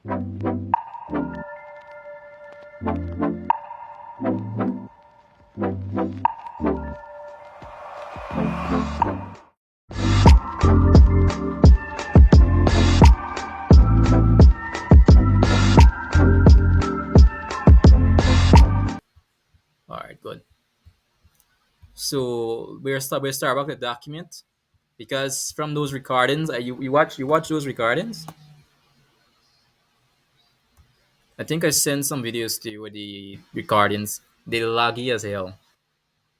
All right, good. So we're start about the document because from those recordings, you watch those recordings. I think I sent some videos to you with the recordings. They laggy as hell.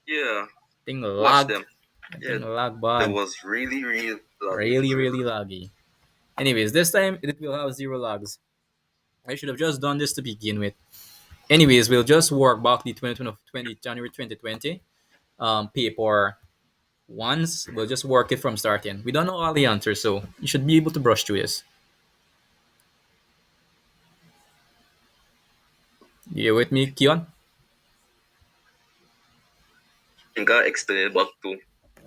Yeah, Thing watch lag. them. I Yeah, think lag that bad. was really, really lovely Really, for real. really laggy. Anyways, this time it will have zero logs. I should have just done this to begin with. Anyways, we'll just work back the 2020 January 2020 paper once. We'll just work it from starting. We don't know all the answers, so you should be able to brush through this. You with me, Keon? You gotta explain it back too.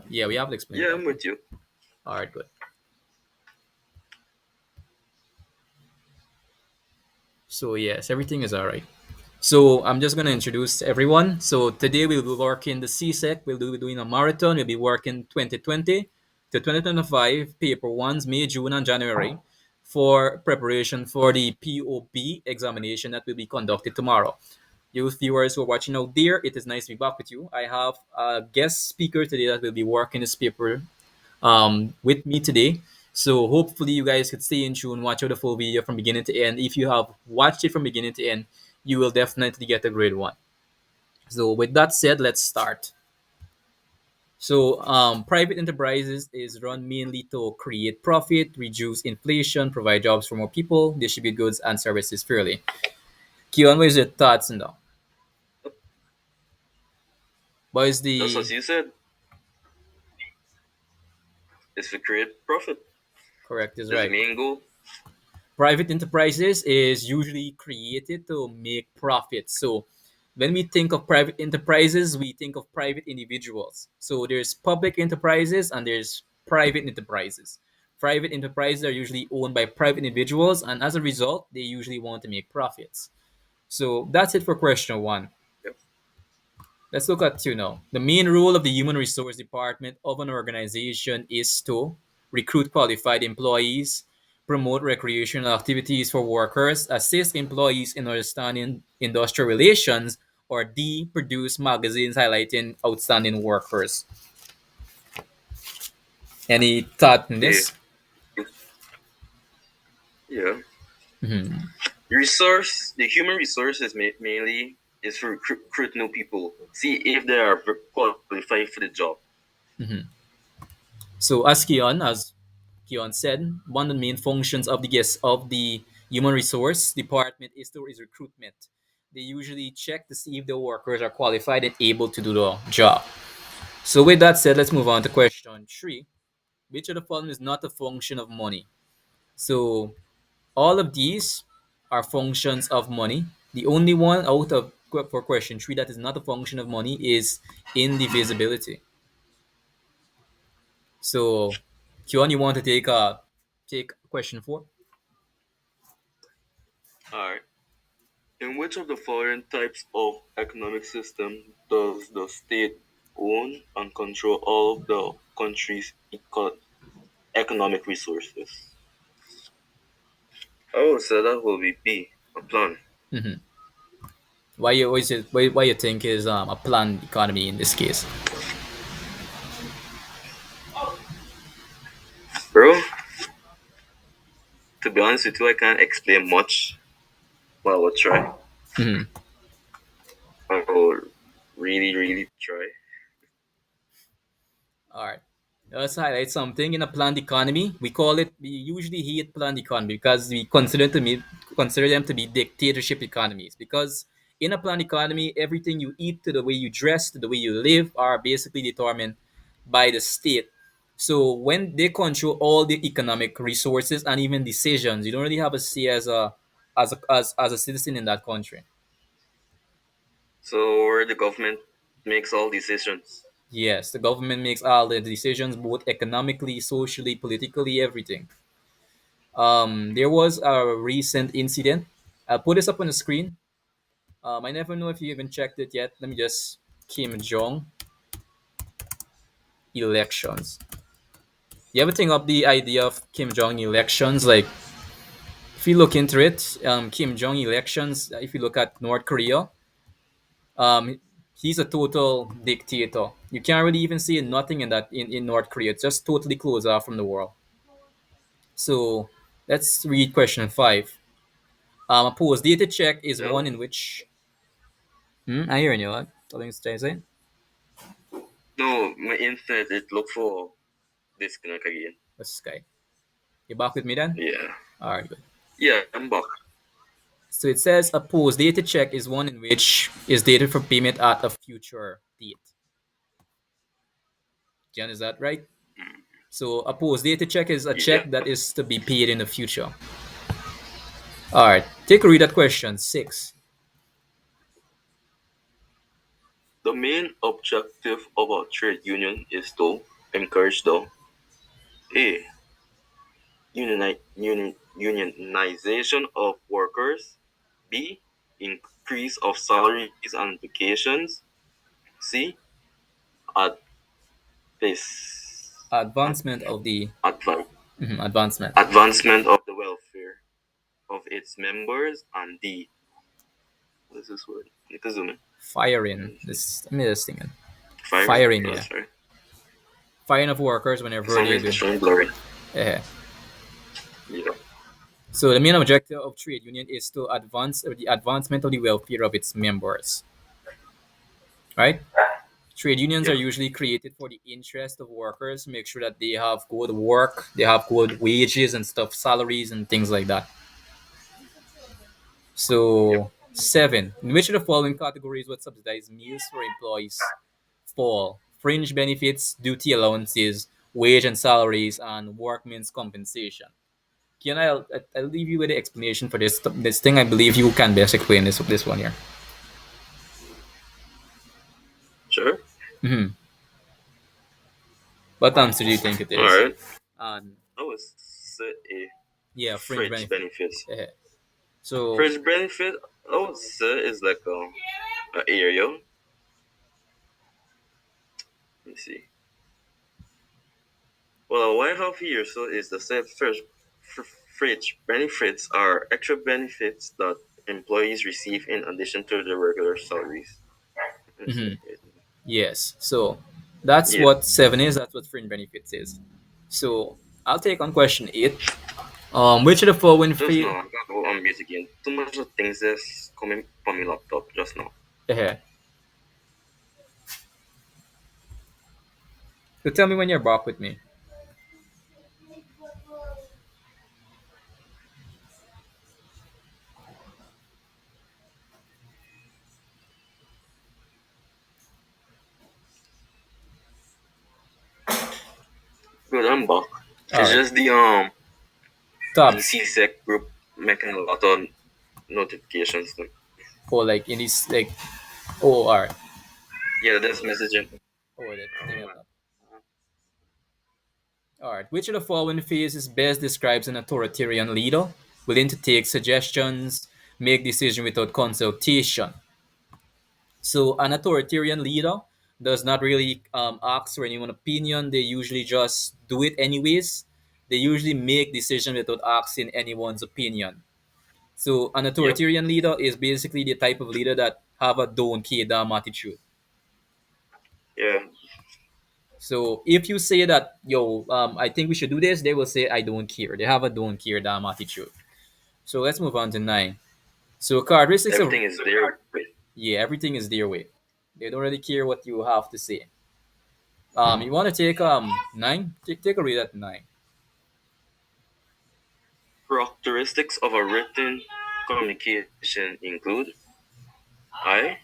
Yeah, we have to explain it Yeah, back I'm to. with you. All right, good. So yes, everything is all right. So I'm just gonna introduce everyone. So today we'll be working the CSEC. Be doing a marathon. We'll be working 2020 to 2025 paper ones, May, June, and January for preparation for the POB examination that will be conducted tomorrow. You viewers who are watching out there, it is nice to be back with you. I have a guest speaker today that will be working this paper with me today. So hopefully you guys could stay in tune, watch out the full video from beginning to end. If you have watched it from beginning to end, you will definitely get a grade one. So with that said, let's start. So private enterprises is run mainly to create profit, reduce inflation, provide jobs for more people, distribute goods and services fairly. Keon, what is your thoughts on that? What is That's the what you said. It's to create profit. correct is That's the right? main goal. Private enterprises is usually created to make profit. So when we think of private enterprises, we think of private individuals. So there's public enterprises and there's private enterprises. Private enterprises are usually owned by private individuals, and as a result, they usually want to make profits. So that's it for question one. Yep. Let's look at two now. The main role of the human resource department of an organization is to recruit qualified employees, promote recreational activities for workers, assist employees in understanding industrial relations, or D, produce magazines highlighting outstanding workers. Any thought in Yeah. this? Yeah. Mhm. The human resources mainly is to recruit new people. See if they are qualified for the job. So as Keon said, one of the main functions of the human resource department is recruitment. They usually check to see if the workers are qualified and able to do the job. So with that said, let's move on to question three. Which of the following is not a function of money? So all of these are functions of money. The only one out of for question three that is not a function of money is indivisibility. So, Kion, you want to take question four? Alright. In which of the following types of economic system does the state own and control all of the country's economic resources? Oh, so that will be B, a plan. Mm-hmm. Why you think is a planned economy in this case? Bro, to be honest with you, I can't explain much, but I will try. Mm-hmm. I will really, really try. All right. Let's highlight something in a planned economy. We usually hate planned economy because we consider them to be dictatorship economies. Because in a planned economy, everything you eat to the way you dress to the way you live are basically determined by the state. So when they control all the economic resources and even decisions, you don't really have a say as a citizen in that country. So, where the government makes all decisions. Yes, the government makes all the decisions, both economically, socially, politically, everything. There was a recent incident. I'll put this up on the screen. I never know if you even checked it yet. Let me just Kim Jong elections. You ever think of the idea of Kim Jong elections? Like, if you look into it, Kim Jong elections. If you look at North Korea, um, he's a total dictator. You can't really even see nothing in that in North Korea. It's just totally closed off from the world. So let's read question five. A post-dated check is one No, in which. I hear you. What? Something to say? no, my internet it look for disconnect again. What's this guy? You back with me then? Yeah, All right, good. yeah, I'm back. So it says a post-dated check is one in which is dated for payment at a future date. Jan, is that right? So a post-dated check is a Yep. check that is to be paid in the future. All right, take a read at question six. The main objective of a trade union is to encourage the A. Unionization of workers. B. Increase of salaries and vacations. C. Advis, ad, Advancement of the advi- advancement. advancement of the welfare of its members. And D. What is this word? Nikazume. Firing. Let me see. This let me just think. Firing? Firing, Oh, yeah. sorry. Firing of workers whenever they Something do. is showing blurry. Yeah. Yeah. So the main objective of trade union is to advance the advancement of the welfare of its members, right? Trade unions are Yeah. usually created for the interest of workers, make sure that they have good work, they have good wages and stuff, salaries and things like that. Yep. So seven, in which of the following categories would subsidize meals for employees fall? Fringe benefits, duty allowances, wage and salaries, and workmen's compensation. Can I'll leave you with the explanation for this thing. I believe you can best explain this one here. Sure. Hmm. What answer do you think it All is? right. And I would say a yeah, fringe fringe benefit. benefits. Yeah. So Fringe benefit, I would say, is like a area. Let me see. Well, what I have here so is the said first fringe benefits are extra benefits that employees receive in addition to their regular salaries. Let's see. mhm, yes. So that's Yeah. what seven is. That's what fringe benefits is. So I'll take on question eight. Which of the following Just now, free? I gotta go on mute again. Too much of things is coming from my laptop just now. Yeah. So tell me when you're back with me. Good, I'm back. All It's right. just the Tabs. CSEC group making a lot of notifications. Or like in this like oh all right. Yeah, that's messaging. Oh that thing up. All right. Which of the following phases best describes an authoritarian leader willing to take suggestions, make decisions without consultation? So, an authoritarian leader does not really ask for anyone's opinion. They usually just do it anyways. They usually make decisions without asking anyone's opinion. So, an Yep. authoritarian leader is basically the type of leader that have a don't care damn attitude. Yeah. So if you say that, yo, I think we should do this, they will say, I don't care. They have a don't care damn attitude. So let's move on to nine. So characteristics of, Everything is there. yeah, everything is their way. They don't really care what you have to say. You want to take nine? Take a read at nine. Characteristics of a written communication include I.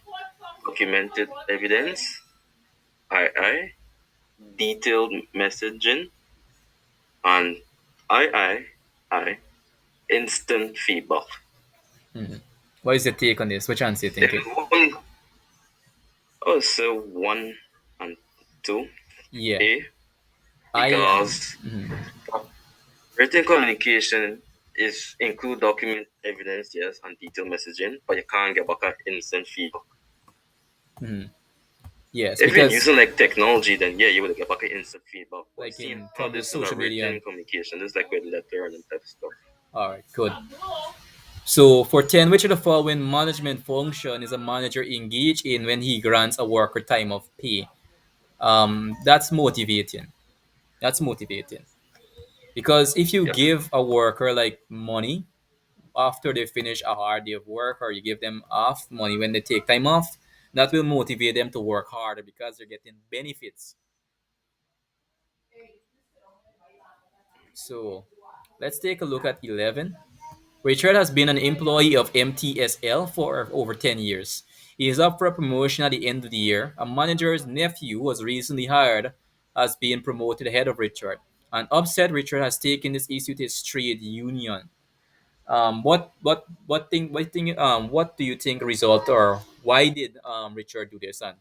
Documented evidence. I. Detailed messaging. And I. Instant feedback. What is your take on this? Which answer you The think it? one also one and two. Yeah, A I am. because Written communication is include document evidence, yes, and detailed messaging, but you can't get back an instant feedback. Mhm. Yes, If you're because using like technology, then yeah, you will get back an instant feedback. But like seeing in all from the this in a social media. written communication, this is like with letter and type of stuff. All right, good. So for 10, which of the following management function is a manager engaged in when he grants a worker time of pay? That's motivating. That's motivating. Because if you Yep. give a worker like money after they finish a hard day of work, or you give them off money when they take time off, that will motivate them to work harder because they're getting benefits. So let's take a look at 11. Richard has been an employee of MTSL for over 10 years. He is up for a promotion at the end of the year. A manager's nephew was recently hired as being promoted ahead of Richard. And upset, Richard has taken this issue to his trade union. What do you think result, or why did Richard do this? And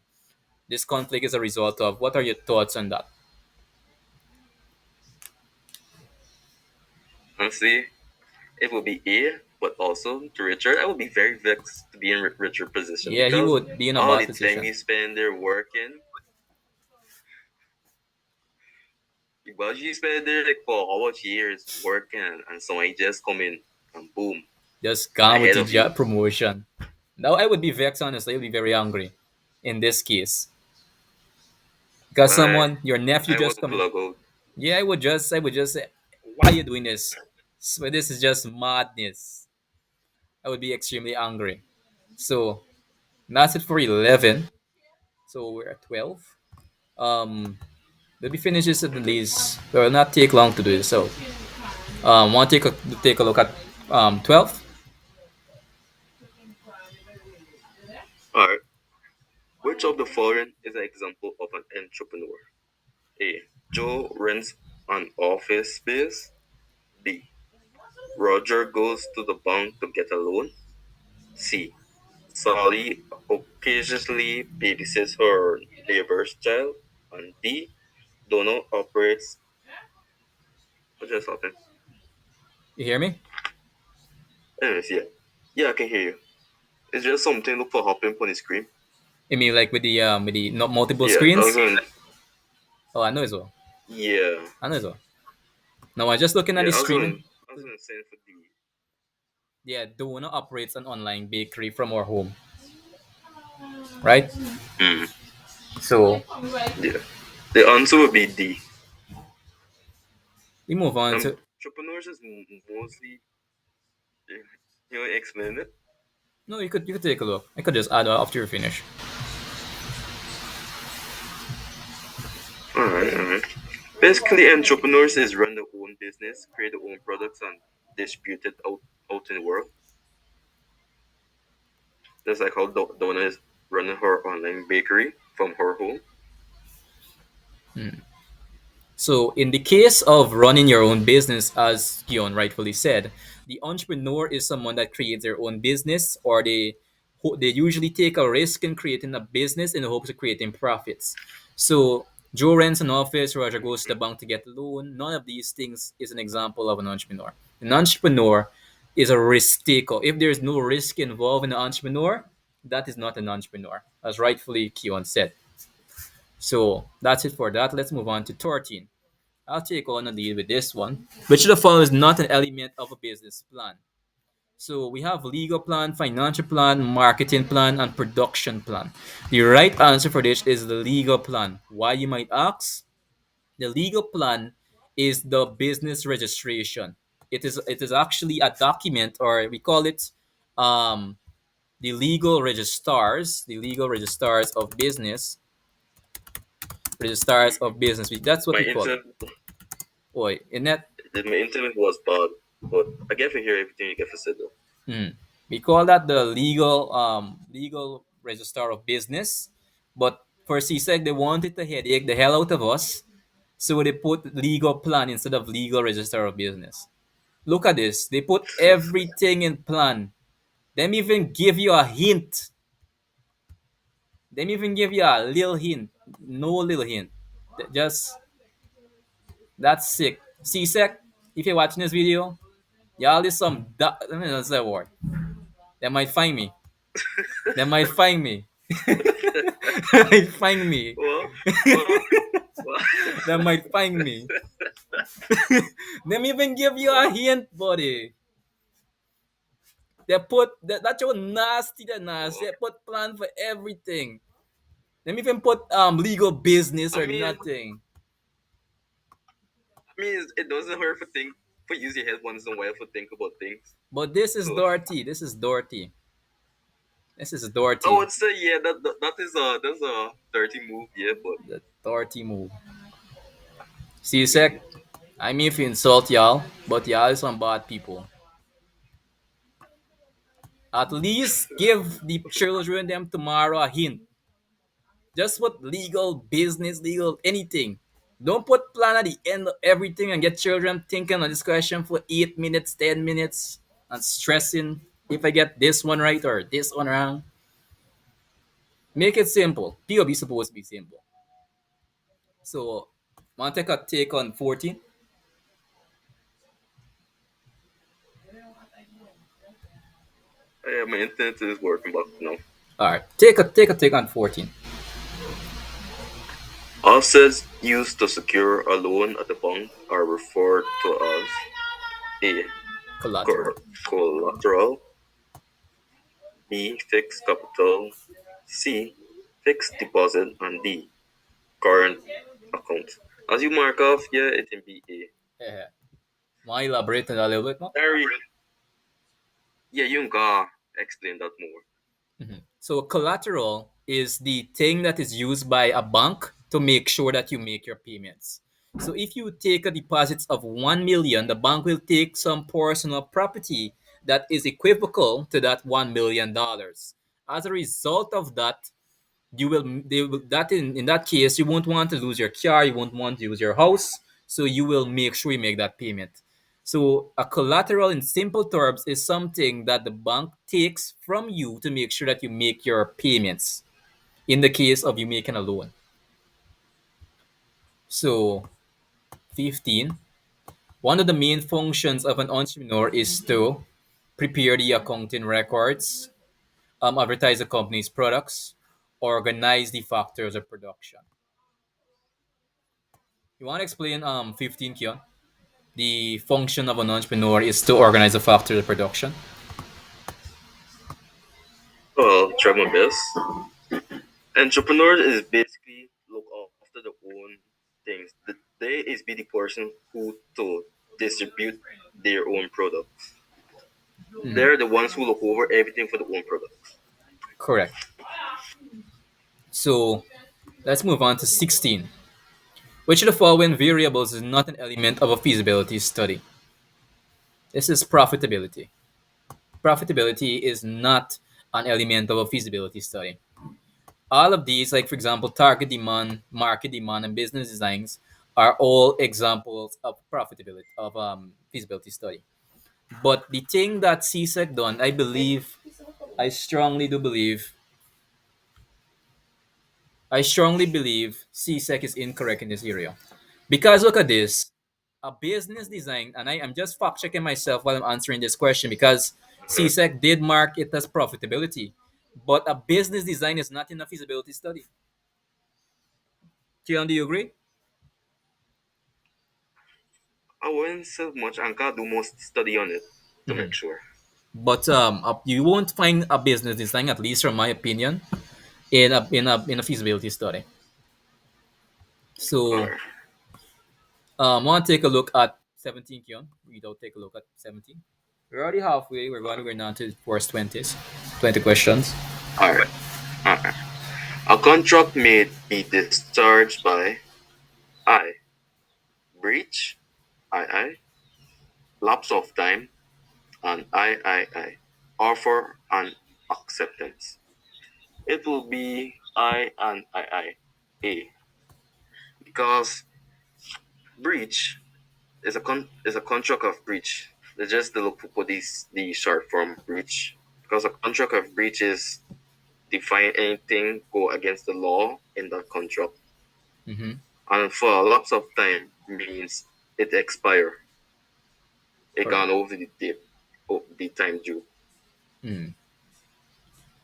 this conflict is a result of, what are your thoughts on that? Honestly, it will be A, but also to Richard, I would be very vexed to be in Richard's position Yeah, he because would be in a all bad the time position. he spend there working, well, he spend there like for how much years working, and someone just come in and boom, Just gone with ahead the of you. job promotion. Now I would be vexed, honestly. I'd be very angry in this case. Because I, someone, your nephew I just would come. plug out. Yeah, I would just say, why are you doing this? So this is just madness. I would be extremely angry. So that's it for 11. So we're at 12. Um, let me finish this at the Okay. least. It will not take long to do this. So, want to take a look at 12? All right. Which of the following is an example of an entrepreneur? A. Joe rents an office space. B. Roger goes to the bank to get a loan. C. Sally occasionally babysits her neighbor's child. And D. Donna operates. What just happened? You hear me? Anyways, yeah. Yeah, I can hear you. It's just something look for hopping on the screen. I mean, like with the not multiple Yeah, I was screens. going. Oh, I know as well. Yeah, I know as well. No, I'm just looking at yeah. the screen. I was going to say for D. Yeah, Dona operates an online bakery from our home, right? Mm, So yeah. The answer would be D. we move on to. Entrepreneurs is mostly. You know, explain it. No, you could take a look. I could just add after you finish. Alright, alright. Basically, entrepreneurs is run their own business, create their own products, and distribute it out in the world. Just like how Donna is running her online bakery from her home. So, in the case of running your own business, as Keon rightfully said, the entrepreneur is someone that creates their own business, or they usually take a risk in creating a business in the hopes of creating profits. So, Joe rents an office, Roger goes to the bank to get a loan. None of these things is an example of an entrepreneur. An entrepreneur is a risk taker. If there is no risk involved in an entrepreneur, that is not an entrepreneur, as rightfully Keon said. So, that's it for that. Let's move on to 13. I'll take on the lead with this one. Which of the following is not an element of a business plan? So we have legal plan, financial plan, marketing plan, and production plan. The right answer for this is the legal plan. Why, you might ask? The legal plan is the business registration. It is actually a document, or we call it um, the legal registrars of business, registrars of business. That's what My we call it. internet, Oi, in that. my internet was bad, but I get to hear everything you get to say though. Hmm. We call that the legal register of business. But for CSEC, they wanted to headache the hell out of us, so they put legal plan instead of legal register of business. Look at this. They put everything in plan. Them even give you a hint. Them even give you a little hint. No little hint. Just that's sick. CSEC, if you're watching this video, y'all is some. I mean, that's that word. They might find me. They might find me. They might find me. Well, well, well. They might find me. Them even give you a hint, buddy. They put that's your nasty, the nasty. Well, They put plan for everything. Them even put legal business I or mean, nothing. it doesn't hurt for think for use your head once in a while for think about things. But this is So dirty. This is dirty. This is I dirty. would say yeah, that is a dirty move, yeah, but The dirty move. See, Sec, I mean if you insult y'all, but y'all is some bad people. At least give the children them tomorrow a hint. Just put legal, business, legal, anything. Don't put plan at the end of everything and get children thinking on this question for 8 minutes, 10 minutes, and stressing if I get this one right or this one wrong. Make it simple. POB supposed to be simple. So, want to take a take on 14? my internet is working back now. All right, take a take on 14. Assets used to secure a loan at the bank are referred to as A. Collateral. Collateral, B. Fixed capital, C. Fixed deposit, and D. Current account. As you mark off, yeah, it can be A. Yeah. Want to elaborate on that a little bit more? Harry, yeah, you can explain that more. So collateral is the thing that is used by a bank to make sure that you make your payments. So if you take a deposit of 1 million, the bank will take some portion of property that is equivocal to that $1 million. As a result of that, you will they will that in that case you won't want to lose your car, you won't want to lose your house, so you will make sure you make that payment. So a collateral in simple terms is something that the bank takes from you to make sure that you make your payments in the case of you making a loan. So 15, one of the main functions of an entrepreneur is to prepare the accounting records, advertise the company's products, organize the factors of production. You want to explain 15, Keon? The function of an entrepreneur is to organize the factors of production. Well, try my best. Entrepreneur is basically look after their own things. They is be the person who to distribute their own product. Mhm. They're the ones who look over everything for the own product. Correct. So let's move on to 16. Which of the following variables is not an element of a feasibility study? This is profitability. Profitability is not an element of a feasibility study. All of these, like for example, target demand, market demand, and business designs, are all examples of profitability of feasibility study. But the thing that CSEC done, I believe, I strongly do believe, I strongly believe CSEC is incorrect in this area. Because look at this, a business design, and I am just fact checking myself while I'm answering this question because Mhm. CSEC did mark it as profitability, but a business design is not in a feasibility study. Kian, do you agree? I wouldn't say much and can do most study on it to make sure. But you won't find a business design, at least from my opinion, in a feasibility study. So Alright. I want to take a look at 17, Kion. We don't take a look at 17. We're already halfway. We're down to first 20s, 20 questions. Alright. Alright. A contract may be discharged by I. Breach. I. Lapse of time. And I. Offer and acceptance. It will be I and I. A. Because breach is a contract of breach. They just look for the short form breach. Because a contract of breach is define anything go against the law in that contract. Mm-hmm. And for a lapse of time means it expire. It Correct. gone over the date, the time due. Hmm.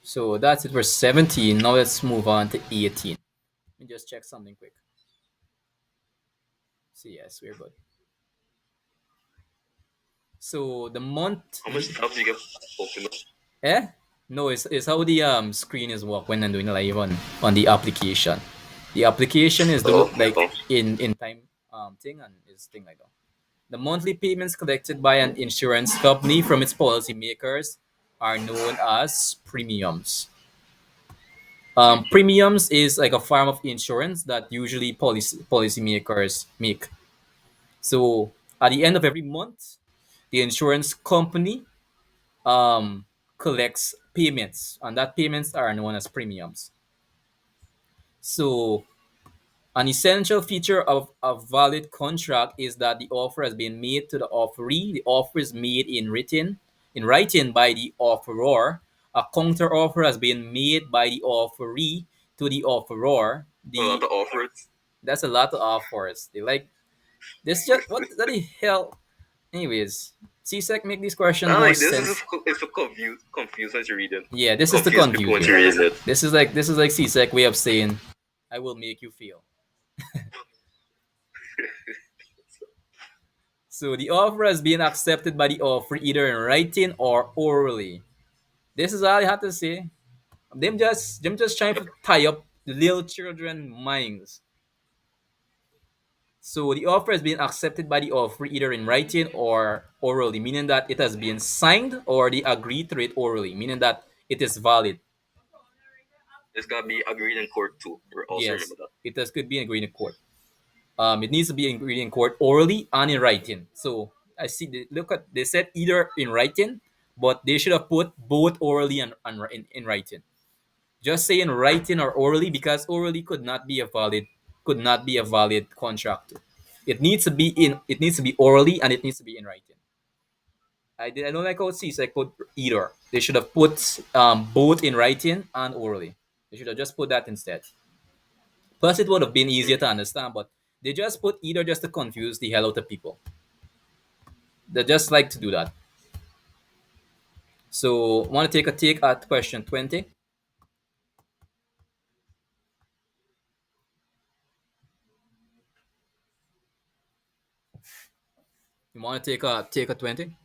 So that's it for 17. Now let's move on to 18. Let me just check something quick. So yes, we're good. So the How much monthly. tabs you get open up? Eh? No, it's how the screen is work when I'm doing live on the application. The application is do Oh, like oh. in time thing and is thing like that. The monthly payments collected by an insurance company from its policymakers are known as premiums. Premiums is like a form of insurance that usually policymakers make. So at the end of every month, the insurance company um, collects payments, and that payments are known as premiums. So an essential feature of a valid contract is that the offer has been made to the offeree. The offer is made in writing by the offeror. A counter offer has been made by the offeree to the offeror. A lot The of offers. That's a lot of offers. They like this. Just what the hell? Anyways, CSEC make these questions I more like this is sense. it's for confused as you read it. Yeah, this is to Confuse people confuse when you. you read it. This is like CSEC way of saying I will make you feel. So the offer has been accepted by the offer either in writing or orally. This is all I have to say. Them just trying to tie up the little children minds. So the offer has been accepted by the offer either in writing or orally, meaning that it has been signed or they agreed to it orally, meaning that it is valid. It's gotta be agreed in court too. Also Yes, remember that. it has could be agreed in court. It needs to be agreed in court orally and in writing. So I see. They said either in writing, but they should have put both orally and in writing. Just saying writing or orally because orally could not be a valid contract. It needs to be orally and it needs to be in writing. I don't like how it says I put either. They should have put both in writing and orally. They should have just put that instead. Plus, it would have been easier to understand, but they just put either just to confuse the hell out of people. They just like to do that. So, want to take a take at question 20? You want to take a 20?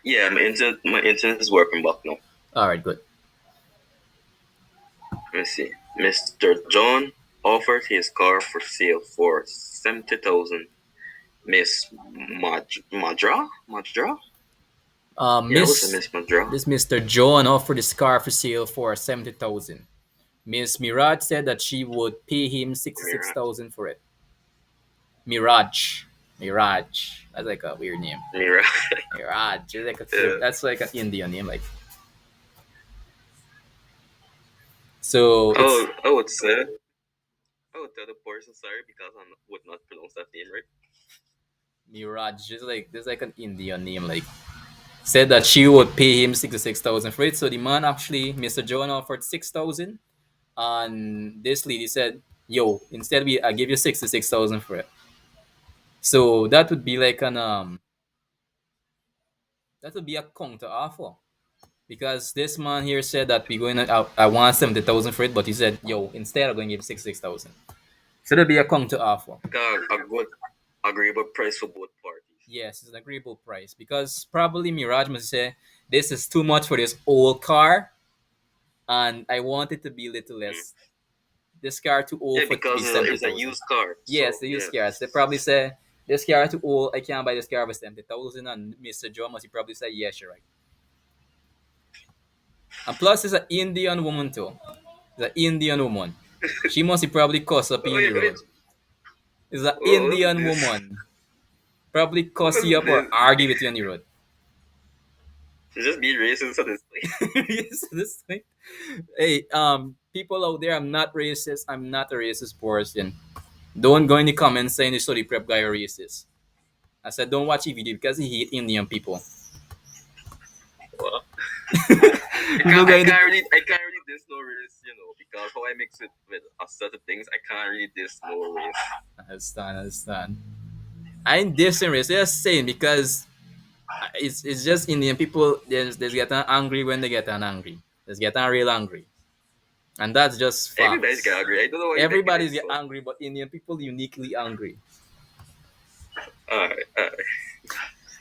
Yeah, my internet is working back now. All right, good. Let me see. Mr. John offered his car for sale for 70,000. Miss Madra? Yeah, I would say Miss Miss Madra. this Mr. John offered his car for sale for 70,000. Miss Mirage said that she would pay him Mira. 66,000 for it. Mirage, Mirage. That's like a weird name. Mira. Mirage. It's like Yeah. that's like an Indian name. Like so, it's I would tell the person sorry because I would not pronounce that name right. Mirage. Just like there's like an Indian name. Like said that she would pay him 66,000 for it. So the man actually, Mr. John offered 6,000, and this lady said, "Yo, instead I give you 66,000 for it." So that would be a counter offer because this man here said that we going to I want 70,000 for it, but he said, "Yo, instead I'm going to give 66,000." So that'd be a counter offer. A good agreeable price for both parties. Yes, it's an agreeable price because probably Mirage must say this is too much for this old car, and I want it to be a little Mm. less. This car too old Yeah, for to be because seventy it's a thousand. used car. Yes, So the used cars. yes. They probably say this car too old. I can't buy this car for 70,000. And Mr. Joe must probably say yes, you're right. And plus, it's an Indian woman too. It's an Indian woman. She must probably cuss up in the Wait, wait. road. It's an What was Indian this? woman. Probably What cuss you was up or this? argue with you on the road. To just be racist at this point. Yes, this thing. Hey, people out there, I'm not racist. I'm not a racist person. Don't go in the comments saying the study prep guy are racist. I said don't watch the video because he hate Indian people. Well, People going to I can't really diss no race, because how I mix it with certain things, I can't really diss no race. understand, understand. I ain't dissing race. Just saying because it's just Indian people. They get angry when they get angry. They get real angry, and that's just Everybody's facts. got agree. I don't know why you're taking Everybody's it get so. angry, but Indian people uniquely angry. Alright, alright.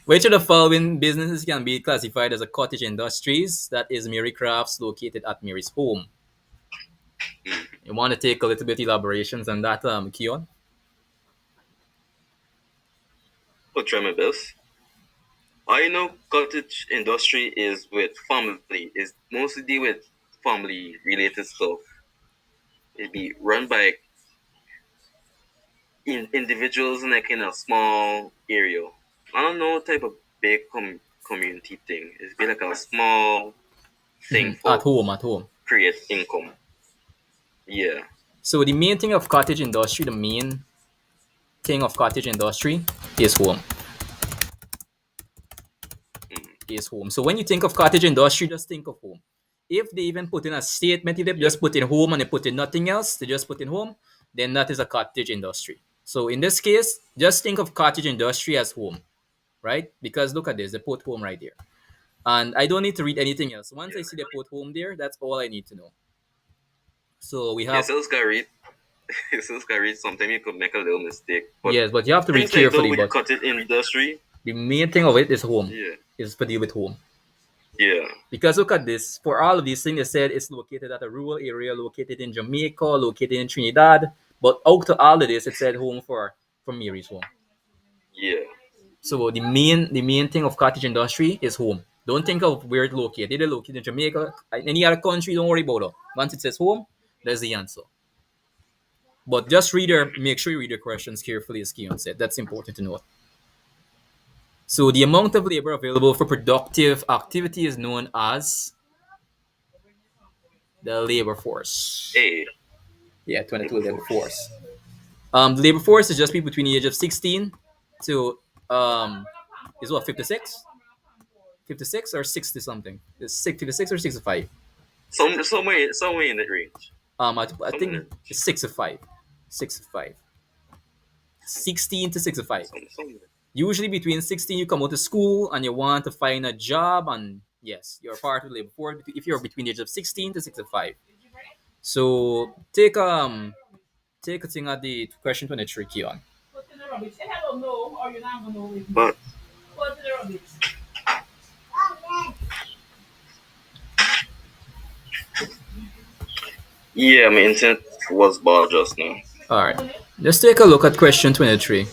Which of the following businesses can be classified as a cottage industries? That is Mary Crafts located at Mary's home. You want to take a little bit elaborations on that, Keon? I'll try my best. I know cottage industry is with family, is mostly with family related stuff. It be run by individuals in like in a small area. I don't know what type of big community thing. It's be like a small thing At for home, at home. create income. Yeah. So the main thing of cottage industry, the main thing of cottage industry is home. Mm. Is home. So when you think of cottage industry, just think of home. If they even put in a statement, if they Yep. just put in home and they put in nothing else, they just put in home, then that is a cottage industry. So in this case, just think of cottage industry as home, right? Because look at this, they put home right there. And I don't need to read anything else. Once I Yeah. see they put home there, that's all I need to know. So we Yeah, have, sales guy read sales guy read sometimes you could make a little mistake. But yes, but you have to read things like though carefully. with But cottage industry, the main thing of it is home, yeah. is to deal with home. Yeah. Because look at this. For all of these things, they said it's located at a rural area, located in Jamaica, located in Trinidad. But out of all of this, it said home for Mary's home. Yeah. So the main thing of cottage industry is home. Don't think of where it's located. They're located in Jamaica, any other country. Don't worry about it. Once it says home, there's the answer. But just make sure you read the questions carefully, as Keon said. That's important to note. So the amount of labor available for productive activity is known as the labor force. Hey, Yeah, 22 labor labor force. force. The labor force is just people between the age of 16 to is what 56, 56 or 60 something. It's 56 or 65. Somewhere in that range. I Somewhere in think that range. it's 65, 65, 16 to 65. Somewhere. Usually between 16 you come out of school and you want to find a job, and yes, you're part of the labor force if you're between the age of 16 to 65. So take a thing at the question 23, Keon. But yeah, my intent was bad just now. All right, let's take a look at question 23.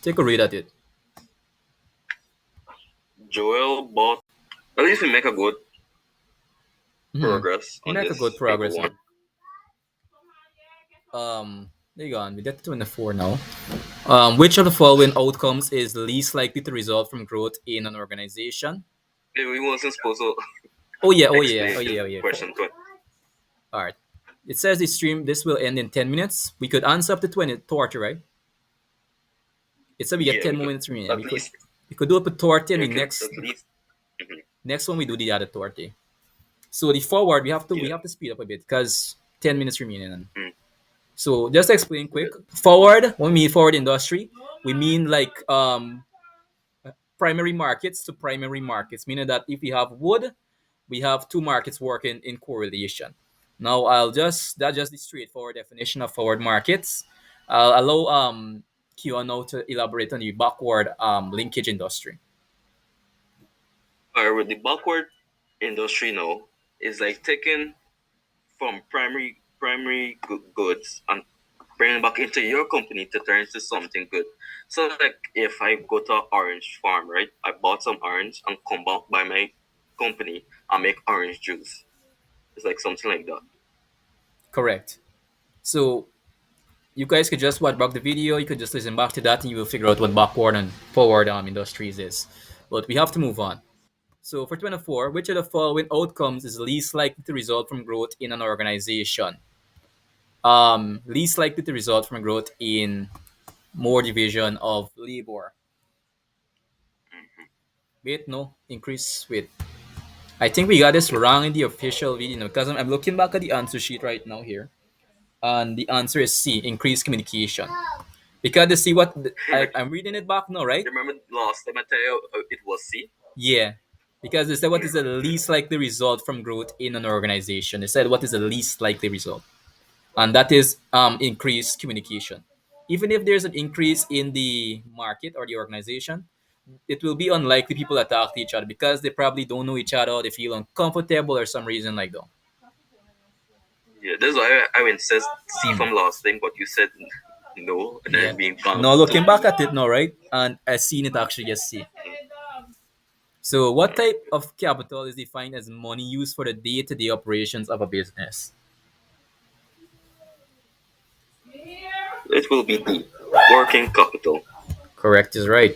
Take a read at it. Joel bought. At least we make a good Hmm. progress You on make a good this paper progress here. one. There you go. On. We get to 24 now. Which of the following outcomes is least likely to result from growth in an organization? Hey, we wasn't supposed to Oh yeah, oh yeah, oh explain yeah, oh yeah. question 20. All right. It says this stream this will end in 10 minutes. We could answer up to 20 30, right? It said we get Yeah, 10 we more could minutes remaining. at We least. could do up to 30 and Yeah, the we could next at least. Mhm. next one we do the other 30. So the forward we Yeah. have to speed up a bit because 10 minutes remaining. Mm. So just to explain Okay. quick. Forward, when we mean forward industry, we mean like primary markets to primary markets, meaning that if we have wood, we have two markets working in correlation. Now that's just the straightforward definition of forward markets. I'll allow Keon now to elaborate on the backward linkage industry. Alright, with the backward industry now is like taking from primary goods and bringing back into your company to turn into something good. So like if I go to an orange farm, right? I bought some orange and come back by my company and make orange juice. It's like something like that. Correct. So you guys could just watch back the video. You could just listen back to that, and you will figure out what backward and forward industries is. But we have to move on. So for 24, which of the following outcomes is least likely to result from growth in an organization? Least likely to result from growth in more division of labor. Wait, no, increase. Wait. I think we got this wrong in the official video because I'm looking back at the answer sheet right now here, and the answer is C, increased communication. Because you see what I'm reading it back now, right? Remember last time I tell you it was C? Yeah, because they said what is the least likely result from growth in an organization. They said what is the least likely result, and that is increased communication. Even if there's an increase in the market or the organization, it will be unlikely people to talk to each other because they probably don't know each other. They feel uncomfortable or some reason like that. Yeah, that's why I insist C Hmm. from last time, but you said no, and Yeah. then being Now calm. looking back at it now, right? And I seen it actually as C. So what type of capital is defined as money used for the day-to-day operations of a business? It will be D. Working capital. Correct is right.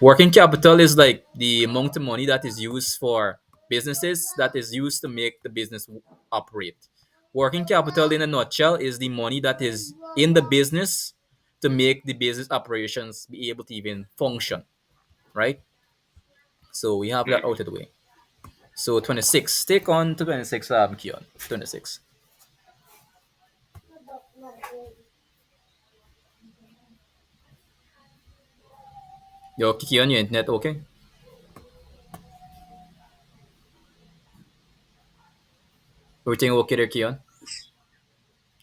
Working capital is like the amount of money that is used for businesses that is used to make the business operate. Working capital in a nutshell is the money that is in the business to make the business operations be able to even function, right? So we have that out of the way. So 26. Take on to 26, Keon. 26. Yo, Keon, your internet okay? Everything okay there, Keon?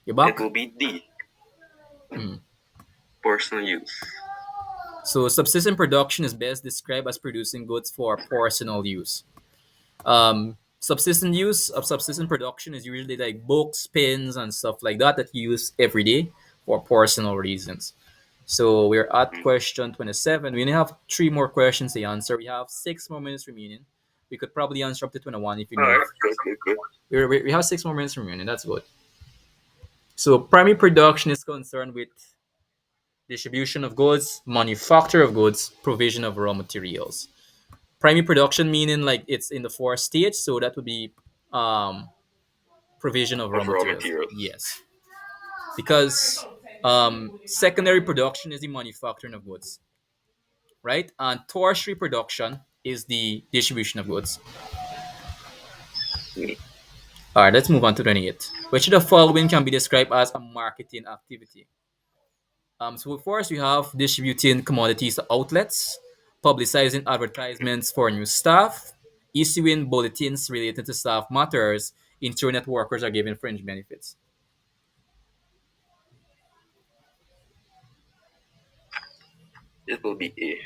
You It back? will be D. Hmm. Personal use. So subsistence production is best described as producing goods for personal use. Subsistence use of subsistence production is usually like books, pens, and stuff like that that you use every day for personal reasons. So we're at Mm. question 27. We only have three more questions to answer. We have 6 more minutes remaining. We could probably answer up to 21 if we move. Alright, good, good, good. We have 6 more minutes remaining. That's good. So primary production is concerned with distribution of goods, manufacture of goods, provision of raw materials. Primary production meaning like it's in the fourth stage, so that would be um, provision of raw Of raw materials. materials. Yes, because secondary production is the manufacturing of goods, right? And tertiary production is the distribution of goods. Mm. All right, let's move on to 28. Which of the following can be described as a marketing activity? So first we have distributing commodities to outlets, publicizing advertisements for new staff, issuing bulletins related to staff matters, ensuring that workers are given fringe benefits. It will be A.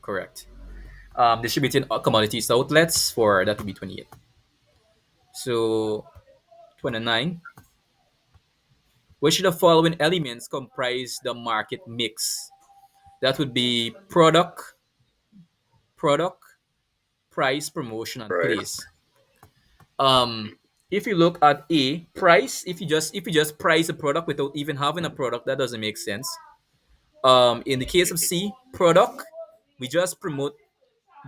Correct. Distributing commodities to outlets for that would be 28. So 29. Which of the following elements comprise the market mix? That would be product, price, promotion, and Price. place. um if you look at a price, if you just price a product without even having a product, that doesn't make sense. In the case of C, product, we just promote.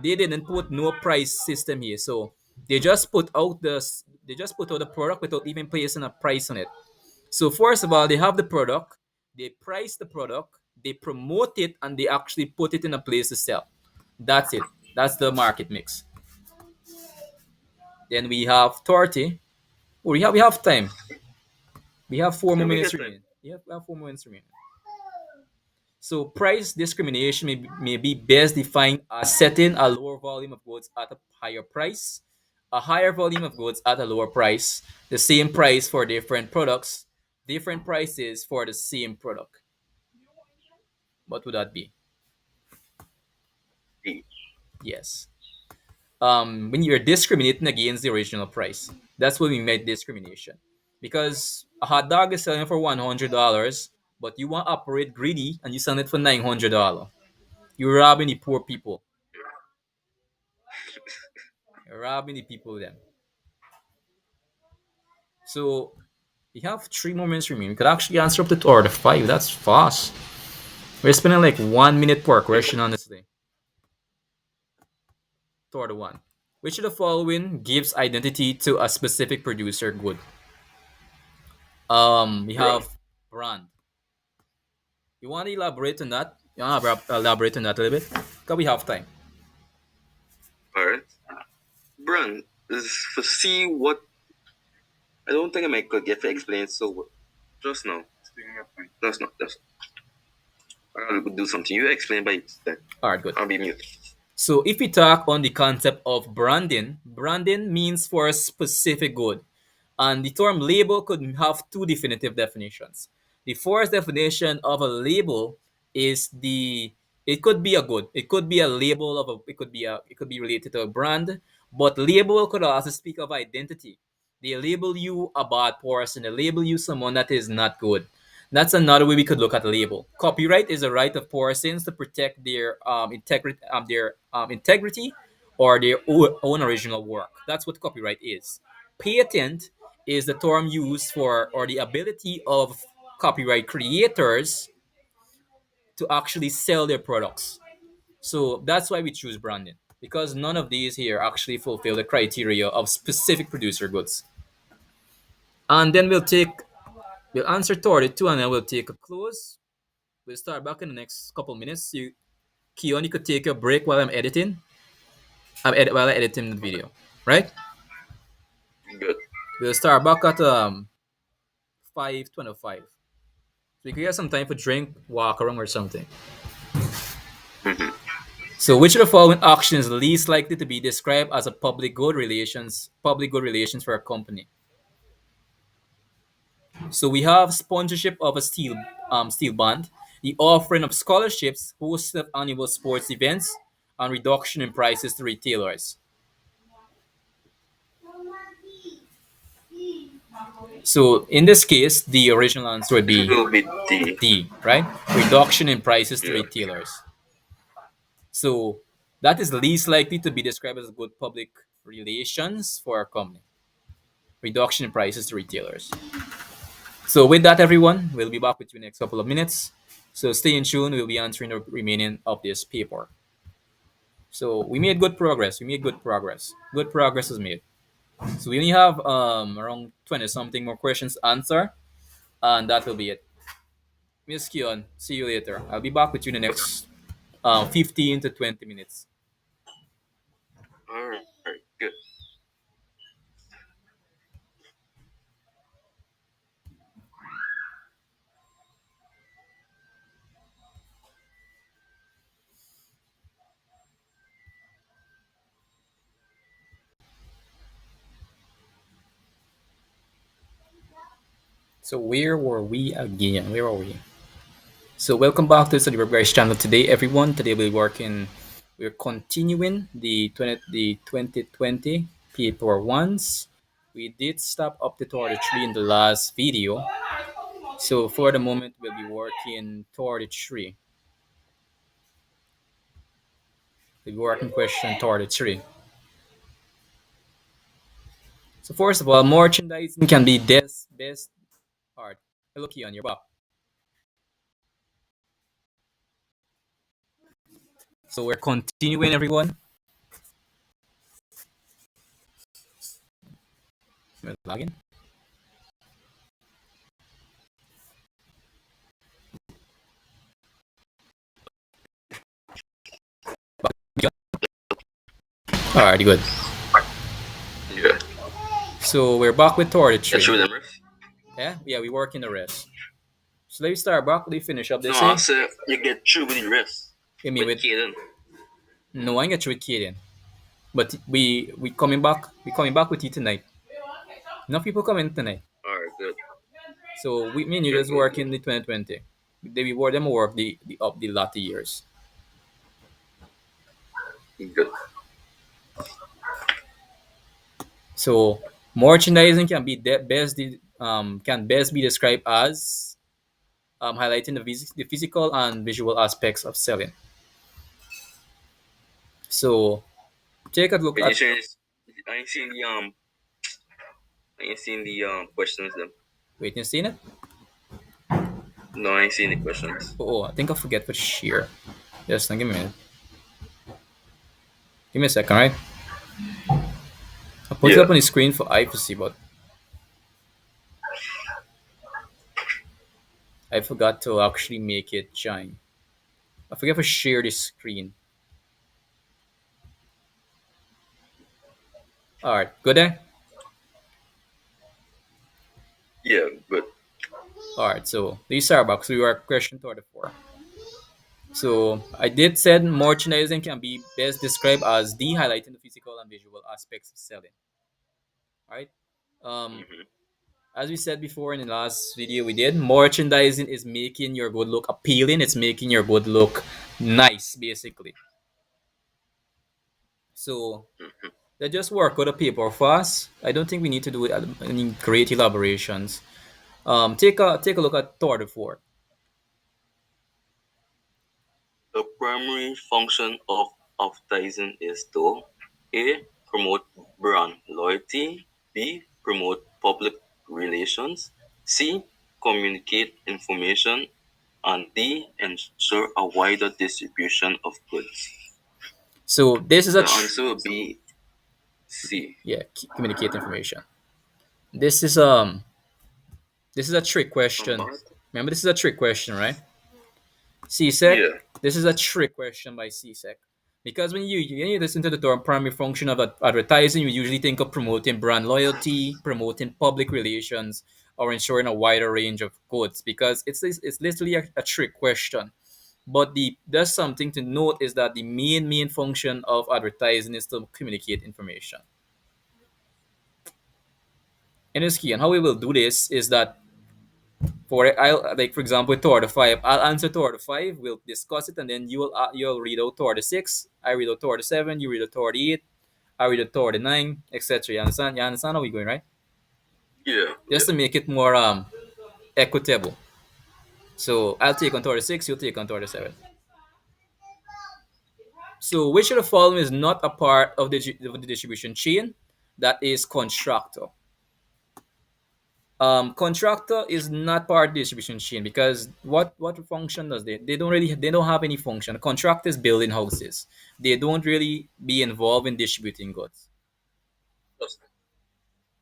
They didn't put no price system here, so they just put out the product without even placing a price on it. So first of all, they have the product, they price the product, they promote it, and they actually put it in a place to sell. That's it. That's the market mix. Then we have 30. Oh, we have time. We have four more Yeah, we minutes get time. remaining. Yeah, we have 4 minutes remaining. So price discrimination may be best defined as setting a lower volume of goods at a higher price, a higher volume of goods at a lower price, the same price for different products, different prices for the same product. What would that be? D. Yes. When you're discriminating against the original price, that's when we make discrimination. Because a hot dog is selling for $100, but you want to operate greedy and you sell it for $900. You're robbing the poor people. You're robbing the people then. So we have 3 more minutes remaining. We could actually answer up to 2 or 5. That's fast. We're spending like 1 minute per question, honestly. 2 to 1. Which of the following gives identity to a specific producer good? We Brand. have brand. You want to elaborate on that? You want to elaborate on that a little bit? Because we have time. Alright. brand is to see what I don't think I could get to explain so well. Just now. That's not that's I could do something. You explain by that. All right, good. I'll be mute. So if we talk on the concept of branding, branding means for a specific good. And the term label could have two definitive definitions. The first definition of a label is the it could be a good. It could be a label of a it could be related to a brand, but label could also speak of identity. They label you a bad person, they label you someone that is not good. That's another way we could look at label. Copyright is a right of persons to protect their integrity or their own original work. That's what copyright is. Patent is the term used for or the ability of copyright creators to actually sell their products. So that's why we choose branding because none of these here actually fulfill the criteria of specific producer goods. And then we'll answer toward it too, and then we'll take a close. We'll start back in the next couple minutes. Keon, you could take a break while I'm editing. While I'm editing the video, right? Good. We'll start back at 5:25. So you could get some time for drink, walk around, or something. Mhm. So which of the following action is least likely to be described as a public good relations for a company? So we have sponsorship of a steel band, the offering of scholarships, host of annual sports events, and reduction in prices to retailers. So in this case, the original answer would It be will be D. D, right? Reduction in prices to Yeah. retailers. So that is least likely to be described as good public relations for a company. Reduction in prices to retailers. So with that, everyone, we'll be back with you in the next couple of minutes. So stay in tune. We'll be answering the remaining of this paper. So we made good progress. We made good progress. Good progress is made. So we only have around 20 something more questions to answer, and that will be it. Miss Keon, see you later. I'll be back with you in the next 15 to 20 minutes. All right. Good. So where were we again? Where are we? So welcome back to the Study Guys channel today, everyone. Today we're continuing the 2020 paper ones. We did stop up to 33 in the last video. So for the moment, we'll be working 33. We'll be working question 33. So first of all, merchandising can be best part. Hello, Keon, you're back. So we're continuing, everyone. We're logging. Alrighty, good. Yeah. So we're back with Get 33. through them, Riff. Yeah, we work in the rest. So let me start back. Let me finish up. They No, I say. said you get through with the rest. You mean With with Kaden. no, I ain't get you with Kaden. But we coming back. We coming back with you tonight. Enough people coming tonight. All right. Good. So we me and you Good. just Good. work in the 2020. They we were them work the latter years. Good. Good. So merchandising can be can best be described as highlighting the physical and visual aspects of selling. So take a look Can you at. change? I ain't seen the questions them. Wait, you seen it? No, I ain't seen the questions. Oh, I think I forget what share. Just give me a minute. Give me a second, right? I put it Yeah. up on the screen for I to see, but I forgot to actually make it shine. I forget to share the screen. All right, good there. Yeah, but All right, so these are box. We were question 34. So I did said merchandising can be best described as the highlighting the physical and visual aspects of selling. Right. Um, mhm, as we said before in the last video we did, merchandising is making your good look appealing. It's making your good look nice, basically. So mhm. they just work with the paper fast. I don't think we need to do any great elaborations. Take a look at Tour de Fort. The primary function of advertising is to A. Promote brand loyalty, B. Promote public relations, C. Communicate information, and D. Ensure a wider distribution of goods. So this is a The answer will be C. yeah, communicate information. This is this is a trick question. Combat? Remember, this is a trick question, right? CSEC. Yeah, This is a trick question by CSEC. Because when you listen to the term primary function of advertising, you usually think of promoting brand loyalty, promoting public relations, or ensuring a wider range of goods. Because it's literally a trick question. But there's something to note is that the main function of advertising is to communicate information. In this key, and how we will do this is that I'll like for example with Tour de five, I'll answer Tour de five. We'll discuss it, and then you'll read out Tour de six. I read out Tour de seven. You read out Tour de eight. I read out Tour de nine, etc. You understand? You understand how we going, right? yeah, Just yeah. to make it more equitable. So I'll take on Tour de six. You'll take on Tour de seven. So which of the following is not a part of the distribution chain? That is contractor. Contractor is not part of the distribution chain because what function does they don't have any function. Contractors building houses. They don't really be involved in distributing goods. Just-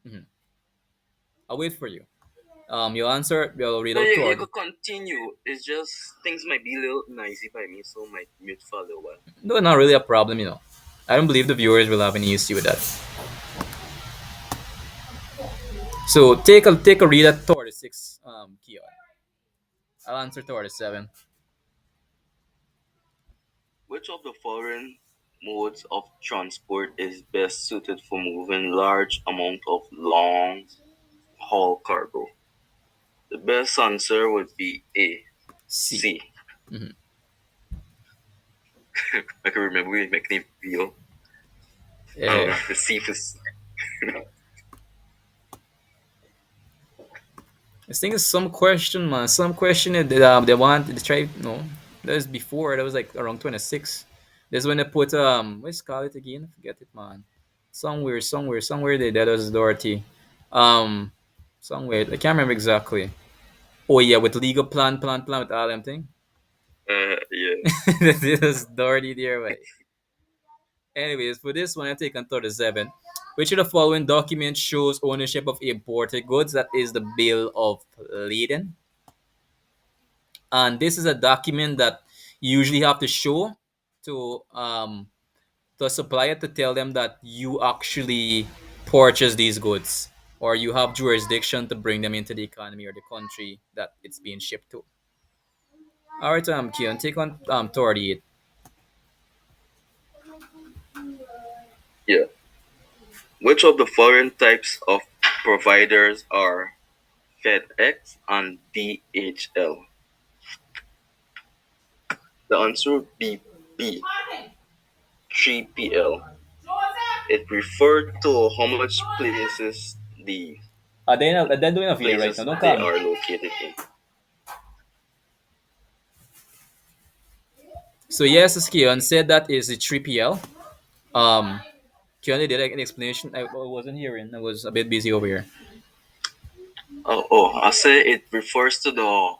Mhm. I'll wait for you. Your answer you'll read No, out you toward. could continue. It's just things might be a little noisy by me, so I might mute for a little while. No, not really a problem, you know. I don't believe the viewers will have any issue with that. So take a read at Thor six Keon. I'll answer Thor seven. Which of the following modes of transport is best suited for moving large amount of long haul cargo? The best answer would be A. C. C. I can remember we making a video. Yeah. The C is I think it's some question, man. Some question that they want to try. No, that was before. That was like around 26. That's when they put what's it called it again? Forget it, man. Somewhere they that was Dorothy. Um, somewhere I can't remember exactly. Oh yeah, with legal plan with all them thing. yeah. That was Dorothy there, way. Anyways, for this one, I take on 37. Which of the following documents shows ownership of imported goods? That is the bill of lading. And this is a document that you usually have to show to to a supplier to tell them that you actually purchase these goods or you have jurisdiction to bring them into the economy or the country that it's being shipped to. All right, Keon, take on 38. Yeah. Which of the following types of providers are FedEx and DHL? The answer would be B. 3PL. It referred to how much They're doing a video right now. places Don't they call me. are located in. So yes, as Keon said, that is the 3PL. Um, Keon did an explanation. I wasn't hearing. I was a bit busy over here. I say it refers to the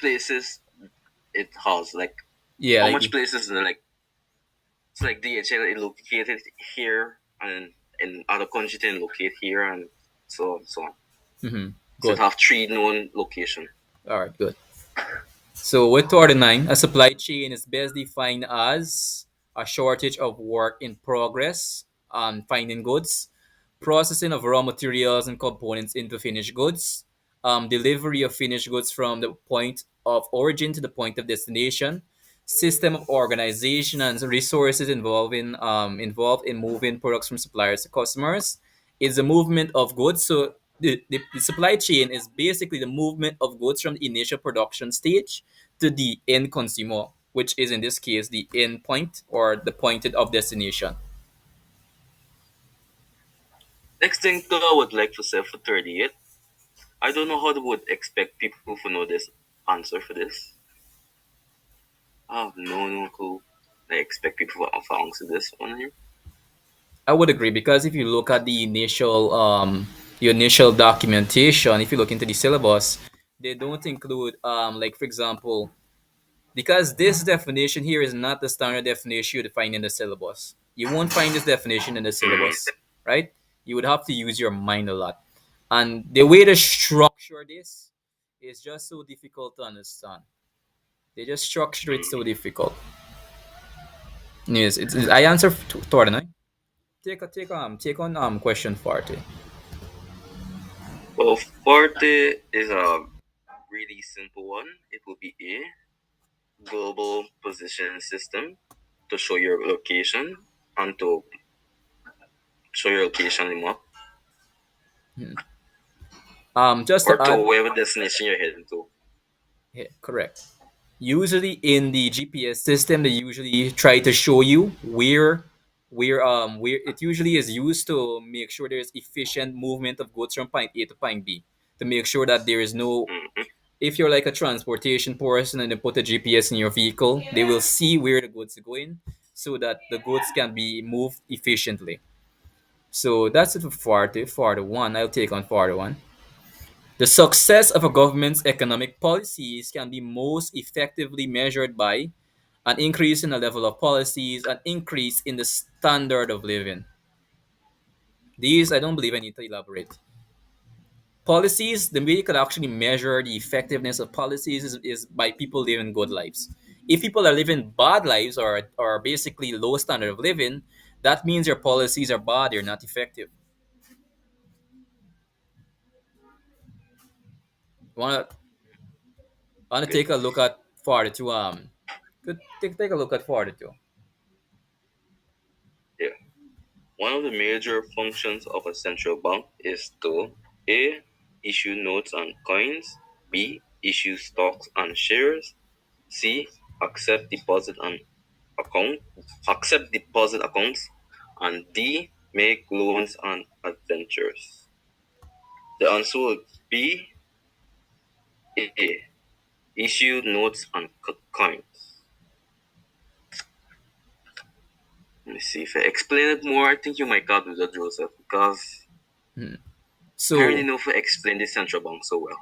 places it has, like Yeah, how like much places like it's like DHL is located here and in other countries they locate here and so on so on. So it good. have three known location. All right, good. So with 39, a supply chain is best defined as a shortage of work in progress on finding goods, processing of raw materials and components into finished goods, delivery of finished goods from the point of origin to the point of destination, system of organization and resources involved in moving products from suppliers to customers. Is the movement of goods. So the supply chain is basically the movement of goods from the initial production stage to the end consumer, which is in this case the end point or the pointed of destination. Next thing though, I would like to say for 38. I don't know how they would expect people to know this answer for this. I have no clue. I expect people to answer this one here. I would agree because if you look at the initial documentation, if you look into the syllabus, they don't include like for example, because this definition here is not the standard definition you find in the syllabus. You won't find this definition in the Mm, syllabus, right? You would have to use your mind a lot. And the way to structure this is just so difficult to understand. They just structure it so mm. difficult. Yes, I answer to Torden, eh? Take on question 40. Well, 40 is a really simple one. It will be A, global position system to show your location and to show your location in map Just or to to add, wherever destination you're heading to. yeah, correct. Usually in the GPS system, they usually try to show you where it usually is used to make sure there's efficient movement of goods from point A to point B. To make sure that there is no, Mm-hmm. if you're like a transportation person and they put a GPS in your vehicle, they will see where the goods are going so that the goods can be moved efficiently. So that's it for 40. 41. I'll take on 41. The success of a government's economic policies can be most effectively measured by an increase in the level of policies, an increase in the standard of living. These, I don't believe I need to elaborate. Policies, the way you could actually measure the effectiveness of policies is by people living good lives. If people are living bad lives or basically low standard of living, that means your policies are bad, they're not effective. Want to Okay. take a look at 42? Could take a look at 42. Yeah. One of the major functions of a central bank is to A. Issue notes and coins, B. Issue stocks and shares, C. Accept deposit and account accept deposit accounts, and D. Make loans and adventures. The answer would be A. Issue notes and coins. Let me see if I explain it more. I think you might got with that, Joseph, because Hmm. I already So know if I explain the central bank so well.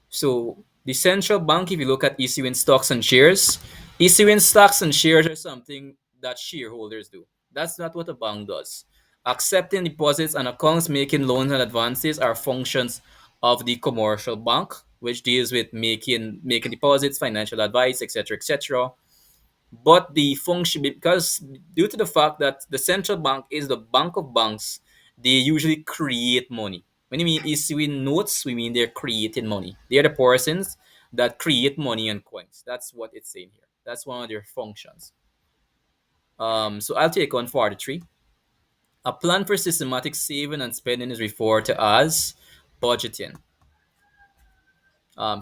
So the central bank, if you look at issuing stocks and shares, issuing stocks and shares are something that shareholders do. That's not what a bank does. Accepting deposits and accounts, making loans and advances are functions of the commercial bank, which deals with making deposits, financial advice, etc., etc. But the function, because due to the fact that the central bank is the bank of banks, they usually create money. When you mean issuing notes, we mean they're creating money. They're the persons that create money and coins. That's what it's saying here. That's one of their functions. So I'll take on 43. A plan for systematic saving and spending is referred to as budgeting.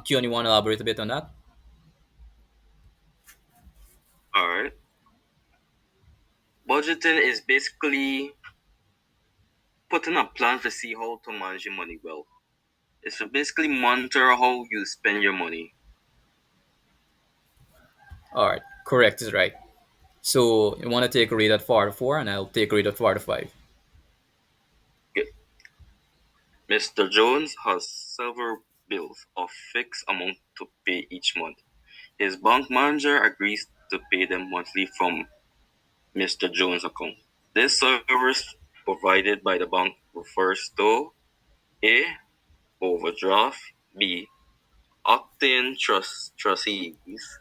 Keon, you want to elaborate a bit on that? All right. Budgeting is basically putting a plan to see how to manage your money well. It's to basically monitor how you spend your money. All right, correct is right. So you want to take a read at 44, and I'll take a read at 45. Okay. Mr. Jones has several bills of fixed amount to pay each month. His bank manager agrees to pay them monthly from Mr. Jones' account. This service provided by the bank refers to A. Overdraft, B. Octane trustees,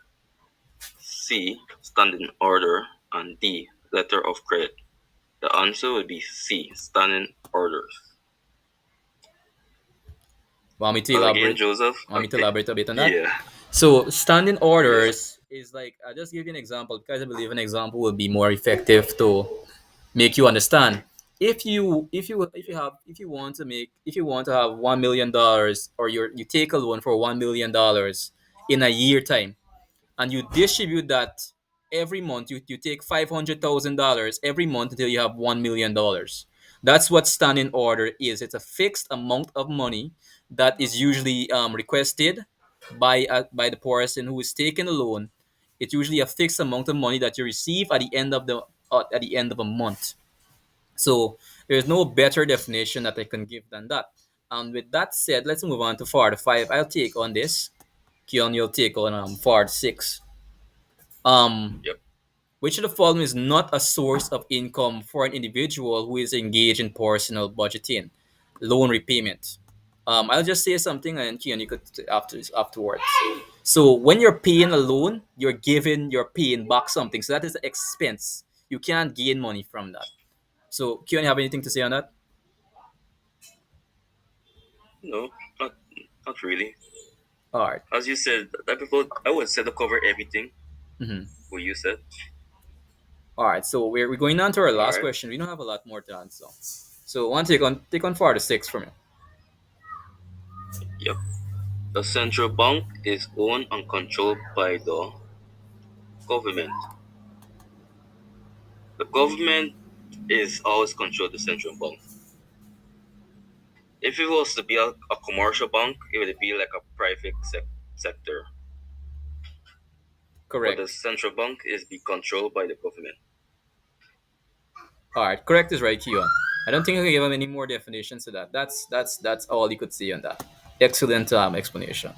C. Standing order, and D. Letter of credit. The answer would be C, standing orders. Want me to Well, again, elaborate? Joseph, Want me to elaborate a bit on that? yeah, So standing yeah, orders is like I'll just give you an example because I believe an example will be more effective to make you understand. If you want to have $1 million, or you take a loan for $1 million in a year time, and you distribute that every month. You take $500,000 every month until you have $1 million. That's what standing order is. It's a fixed amount of money that is usually requested by the person who is taking a loan. It's usually a fixed amount of money that you receive at the end of a month. So there's no better definition that I can give than that. And with that said, let's move on to Fard 5. I'll take on this. Keon, you'll take on Fard 6. Um, yep. which of the following is not a source of income for an individual who is engaged in personal budgeting? Loan repayment. I'll just say something, and Kian, you could afterwards. So when you're paying a loan, you're paying back something. So that is an expense. You can't gain money from that. So Kian, you have anything to say on that? No, not not really. All right. As you said, that before, I would say to cover everything Mm-hmm. what you said. All right. So we're going on to our All last right. question. We don't have a lot more to answer. So one take on 4 to 6 from you. Yep. The central bank is owned and controlled by the government. The government is always controlled the central bank. If it was to be a commercial bank, it would be like a private sector. But the Correct. central bank is be controlled by the government. All right, correct is right, Keon. I don't think I can give him any more definitions to that. That's all you could see on that. Excellent explanation.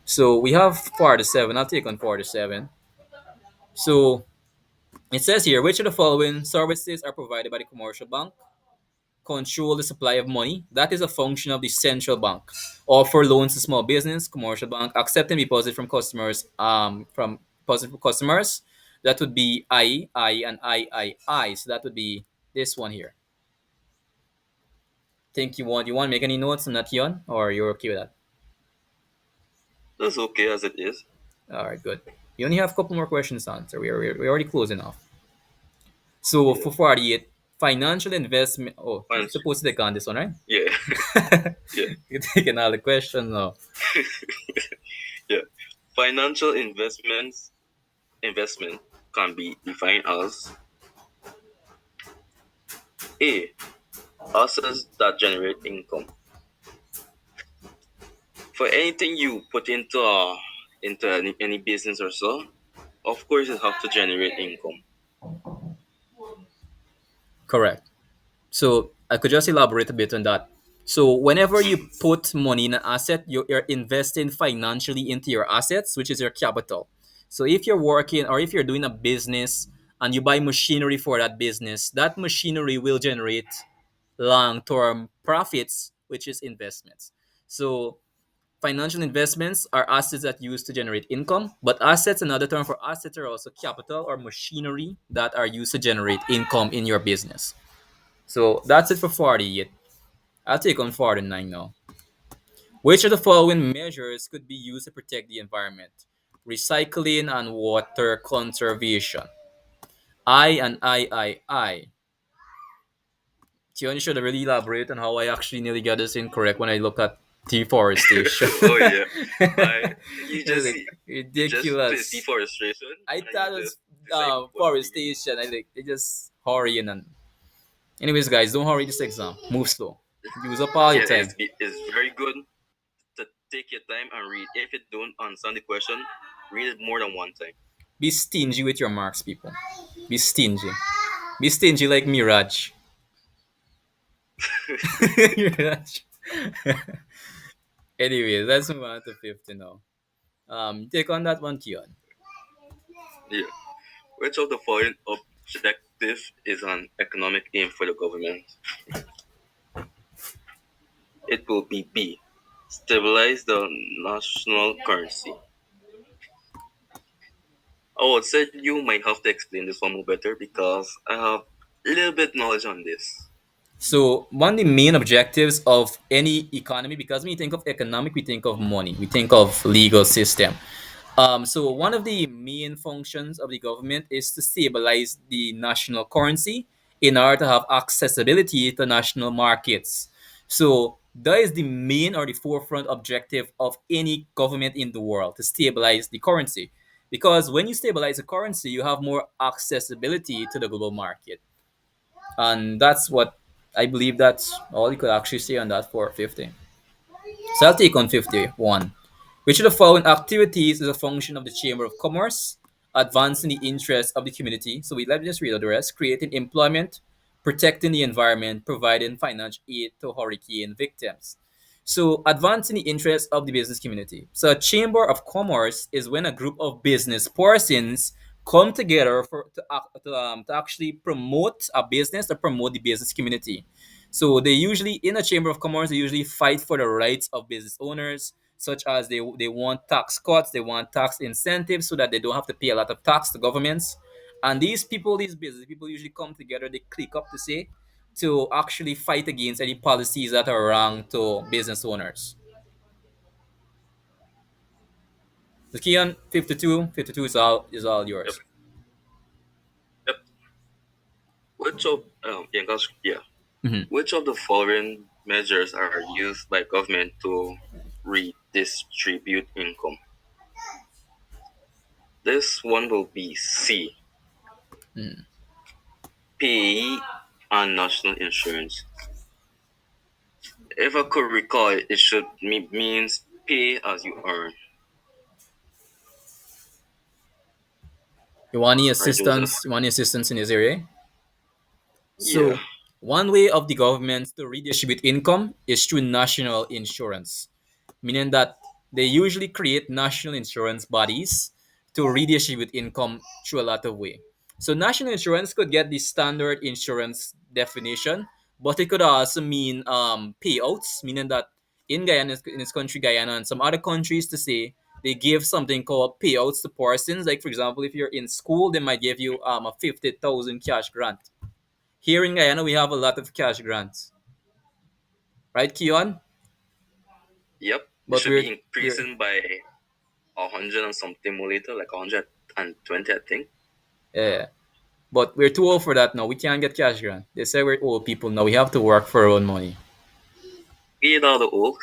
So we have 47. I'll take on 47. So it says here, which of the following services are provided by the commercial bank? Control the supply of money. That is a function of the central bank. Offer loans to small business, commercial bank, accept and deposit from customers. From deposit from customers. That would be I, and I. So that would be this one here. Think you want to make any notes on that, Yon, or you're okay with that? That's okay as it is. All right, good. You only have a couple more questions to answer. We're already closing off. So Yeah. for 48, financial investment. Oh, you're Fine. supposed to take on this one, right? Yeah. Yeah. You're taking all the questions now. Yeah. Financial investment can be defined as A. Assets that generate income. For anything you put into any business or so, of course it have to generate income. Correct. So I could just elaborate a bit on that. So whenever you put money in an asset, you're investing financially into your assets, which is your capital. So if you're working or if you're doing a business and you buy machinery for that business, that machinery will generate long-term profits, which is investments. So financial investments are assets that use to generate income, but assets, another term for assets, are also capital or machinery that are used to generate income in your business. So that's it for 40. I'll take on 49 now. Which of the following measures could be used to protect the environment? Recycling and water conservation. I. Tion should really elaborate on how I actually nearly got this incorrect when I look at deforestation. Oh yeah. I you It's just like see you just put ridiculous. deforestation I and you thought it just was decide what to use. forestation. I like it just hurrying and. Anyways, guys, don't hurry this exam. Move slow. Use up all your Yeah, time. it's very good to take your time and read. If you don't understand the question, read it more than one time. Be stingy with your marks, people. Be stingy. Be stingy like Mirage. Mirage. Anyway, let's move on to 50 now. Take on that one, Keon. Yeah. Which of the following objective is an economic aim for the government? It will be B. Stabilize the national currency. I would say you might have to explain this one more better because I have A little bit knowledge on this. So one of the main objectives of any economy, because when you think of economic, we think of money, we think of legal system. So one of the main functions of the government is to stabilize the national currency in order to have accessibility to national markets. So that is the main or the forefront objective of any government in the world, to stabilize the currency. Because when you stabilize the currency, you have more accessibility to the global market. And that's what I believe that's all you could actually say on that for 50. So I'll take on 51. Which of the following activities is a function of the Chamber of Commerce? Advancing the interests of the community. So let me just read out the rest. Creating employment, protecting the environment, providing financial aid to hurricane victims. So advancing the interests of the business community. So a Chamber of Commerce is when a group of business persons come together to actually promote a business, to promote the business community. So they usually, in a chamber of commerce, they usually fight for the rights of business owners, such as they want tax cuts, they want tax incentives so that they don't have to pay a lot of tax to governments. And these people, these business people usually come together, they click up to say, to actually fight against any policies that are wrong to business owners. The Keon 52 is all Yep. yours. Yep. Yeah, yeah. Mhm. Which of the following measures are used by government to redistribute income? This one will be C. Pay and national insurance. If I could recall, it should means pay as you earn. You want any Right, Joseph? assistance? You want any assistance in this area? Yeah. So, one way of the government to redistribute income is through national insurance, meaning that they usually create national insurance bodies to redistribute income through a lot of way. So, national insurance could get the standard insurance definition, but it could also mean payouts, meaning that in Guyana, in this country, Guyana, and some other countries, to say they give something called payouts to persons. Like for example, if you're in school, they might give you a 50,000 cash grant. Here in Guyana, we have a lot of cash grants, right, Keon? Yep. It But should be we're increasing by 100 and something more later, like 120, I think. yeah, but we're too old for that now. We can't get cash grant. They say we're old people now. We have to work for our own money. Get out of old.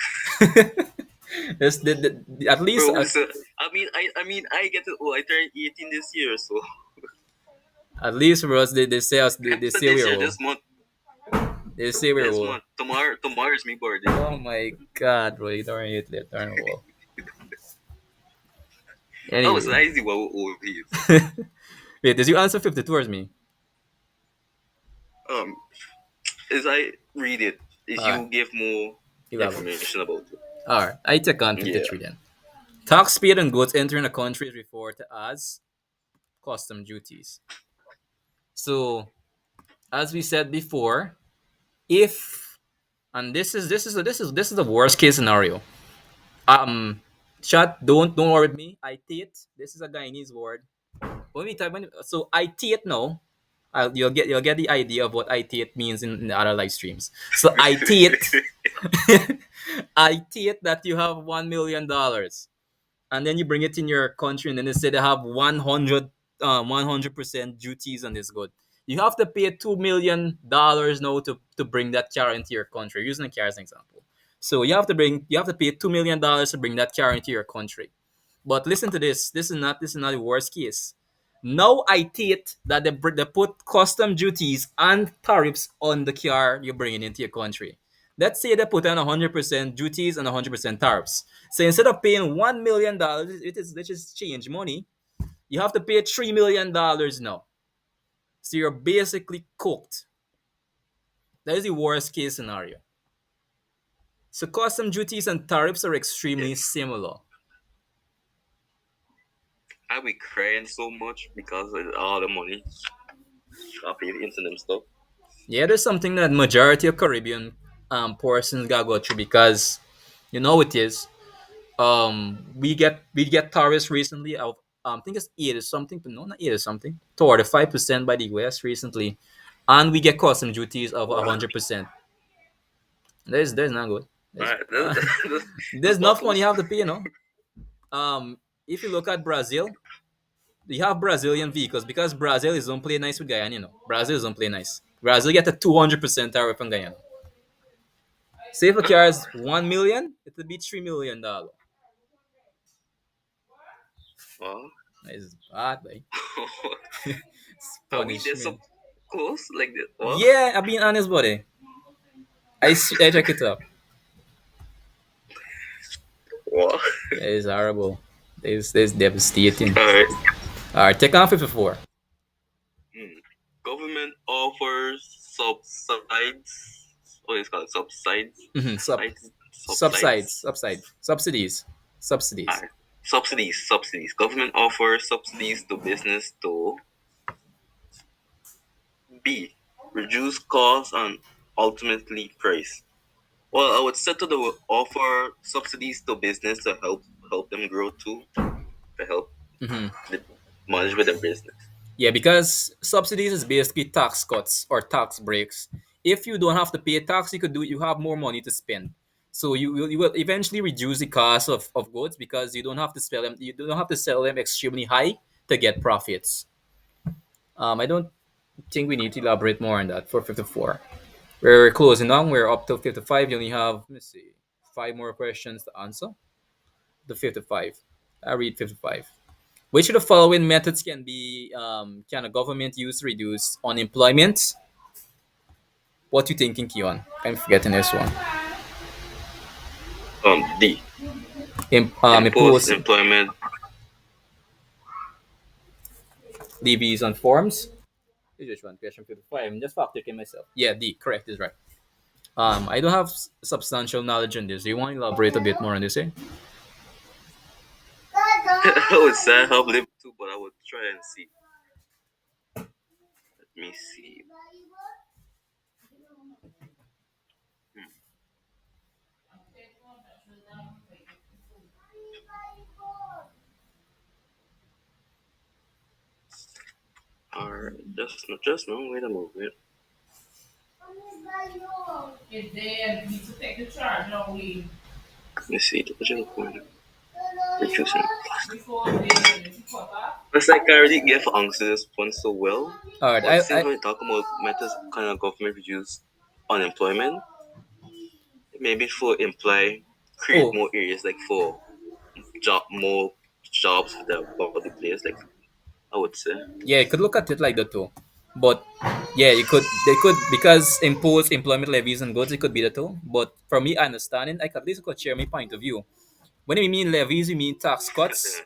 That's at least Bro, so, I get it old. I turned 18 this year, so at least for us, they say us they after say this we're year, old. this month, They say we're this old. month, tomorrow is my birthday. Oh my god, bro, you don't hit it, darn old. I was Anyway, lazy what old he is. wait, did you answer 50 towards me? Um, as I read it, is All right, you give more elaborate. information about it. All right, I take on Yeah. 53 then. Tax paid on goods entering a country is referred to as custom duties. So, as we said before, if and this is the worst case scenario. Um, chat, don't worry with me. I tate. This is a Guyanese word. So I tate now. You'll get the idea of what I tate means in the other live streams. So I tate. I tate that you have $1 million, and then you bring it in your country, and then they say they have 100% duties on this good. You have to pay $2 million now to bring that car into your country. Using a car as an example. So you have to pay $2 million to bring that car into your country. But listen to this. This is not the worst case. Now I take that they put custom duties and tariffs on the car you're bringing into your country. Let's say they put on 100% duties and 100% tariffs. So instead of paying $1 million, let's just change money. You have to pay $3 million now. So you're basically cooked. That is the worst case scenario. So custom duties and tariffs are extremely Yes. similar. I be crying so much because of all the money I pay into them stuff. Yeah, there's something that majority of Caribbean persons gotta go through because you know it is. We get tariffs recently of I think it's 8 or something, but no, not 8 or something. 45% by the US recently. and we get custom duties of Wow. 100%. There's not good. There's Alright, that's there's enough money bottles. you have to pay, if you look at Brazil, you have Brazilian vehicles because Brazil is don't play nice with Guyana. Brazil is don't play nice. Brazil get a 200% tariff on Guyana. Say if a car is 1 million, it will be $3 million. Wow. It's bad, like it's Are we there punishment. so close like this? Wow. Yeah, I'm being honest, buddy. I check it up. Wow. Yeah, it's horrible. It's devastating. Alright. All right, take on 54. Hmm. Government offers subsides. What is it called? Subsides. Mm-hmm. Subsides. Subsidies, subsidies. Alright. Subsidies. Subsidies. Government offers subsidies to business to B. Reduce costs and ultimately price. Well, I would set to the offer subsidies to business to help them grow too, to help Mm-hmm. the, manage with their business. Yeah, because subsidies is basically tax cuts or tax breaks. If you don't have to pay tax, you could do. You have more money to spend. So you will eventually reduce the cost of goods because you don't have to sell them. You don't have to sell them extremely high to get profits. I don't think we need to elaborate more on that for 54. We're closing down. We're up to 55. You only have, let me see, five more questions to answer. The 55. I read 55. Which of the following methods can a government use to reduce unemployment? What you thinking, Keon? I'm forgetting this one. D. Impose Impose employment. levies on forms. This is one question 55. I'm just fact checking myself. Yeah, D. Correct is right. I don't have substantial knowledge on this. Do you want to elaborate a bit more on this? Eh? I would say I help live too, but I would try and see. Let me see. Hmm. Alright, just no. Wait a moment. Let me see. The budget point. Reducing. It's like I already gave answer this one so well, All right. but since we're talking about methods kind of government reduce unemployment, maybe for imply create Oh, more areas like for more jobs for the body players. Like I would say. yeah, you could look at it like that too. But yeah, you could they could because impose employment levies on goods, it could be that too. But from me understanding, I could at least could share my point of view. When we mean levies, we mean tax cuts.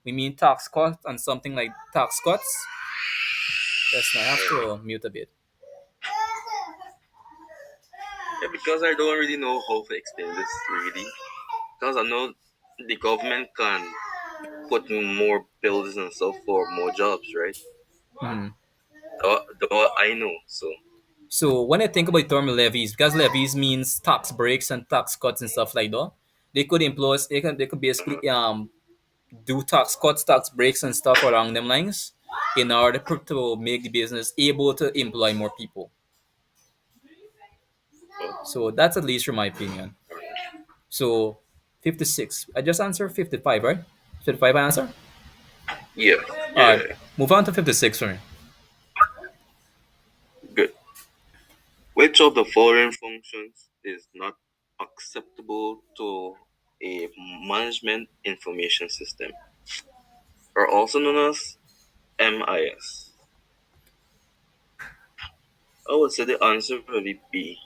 We mean tax cuts and something like tax cuts. Yes, I have to mute a bit. Yeah, because I don't really know how to explain this really. Because I know the government can put more bills and stuff for more jobs, right? Mhm. Though I know, so So when I think about the term levies, because levies means tax breaks and tax cuts and stuff like that, they could uh-huh. basically do tax cuts, tax breaks and stuff along them lines in order to make the business able to employ more people. Oh, So that's at least from my opinion. alright. So 56. I just answered 55, right? 55 answer? Yeah, All yeah, right. Move on to 56 for me. good. Which of the following functions is not acceptable to a management information system, or also known as MIS? I would say the answer will be B.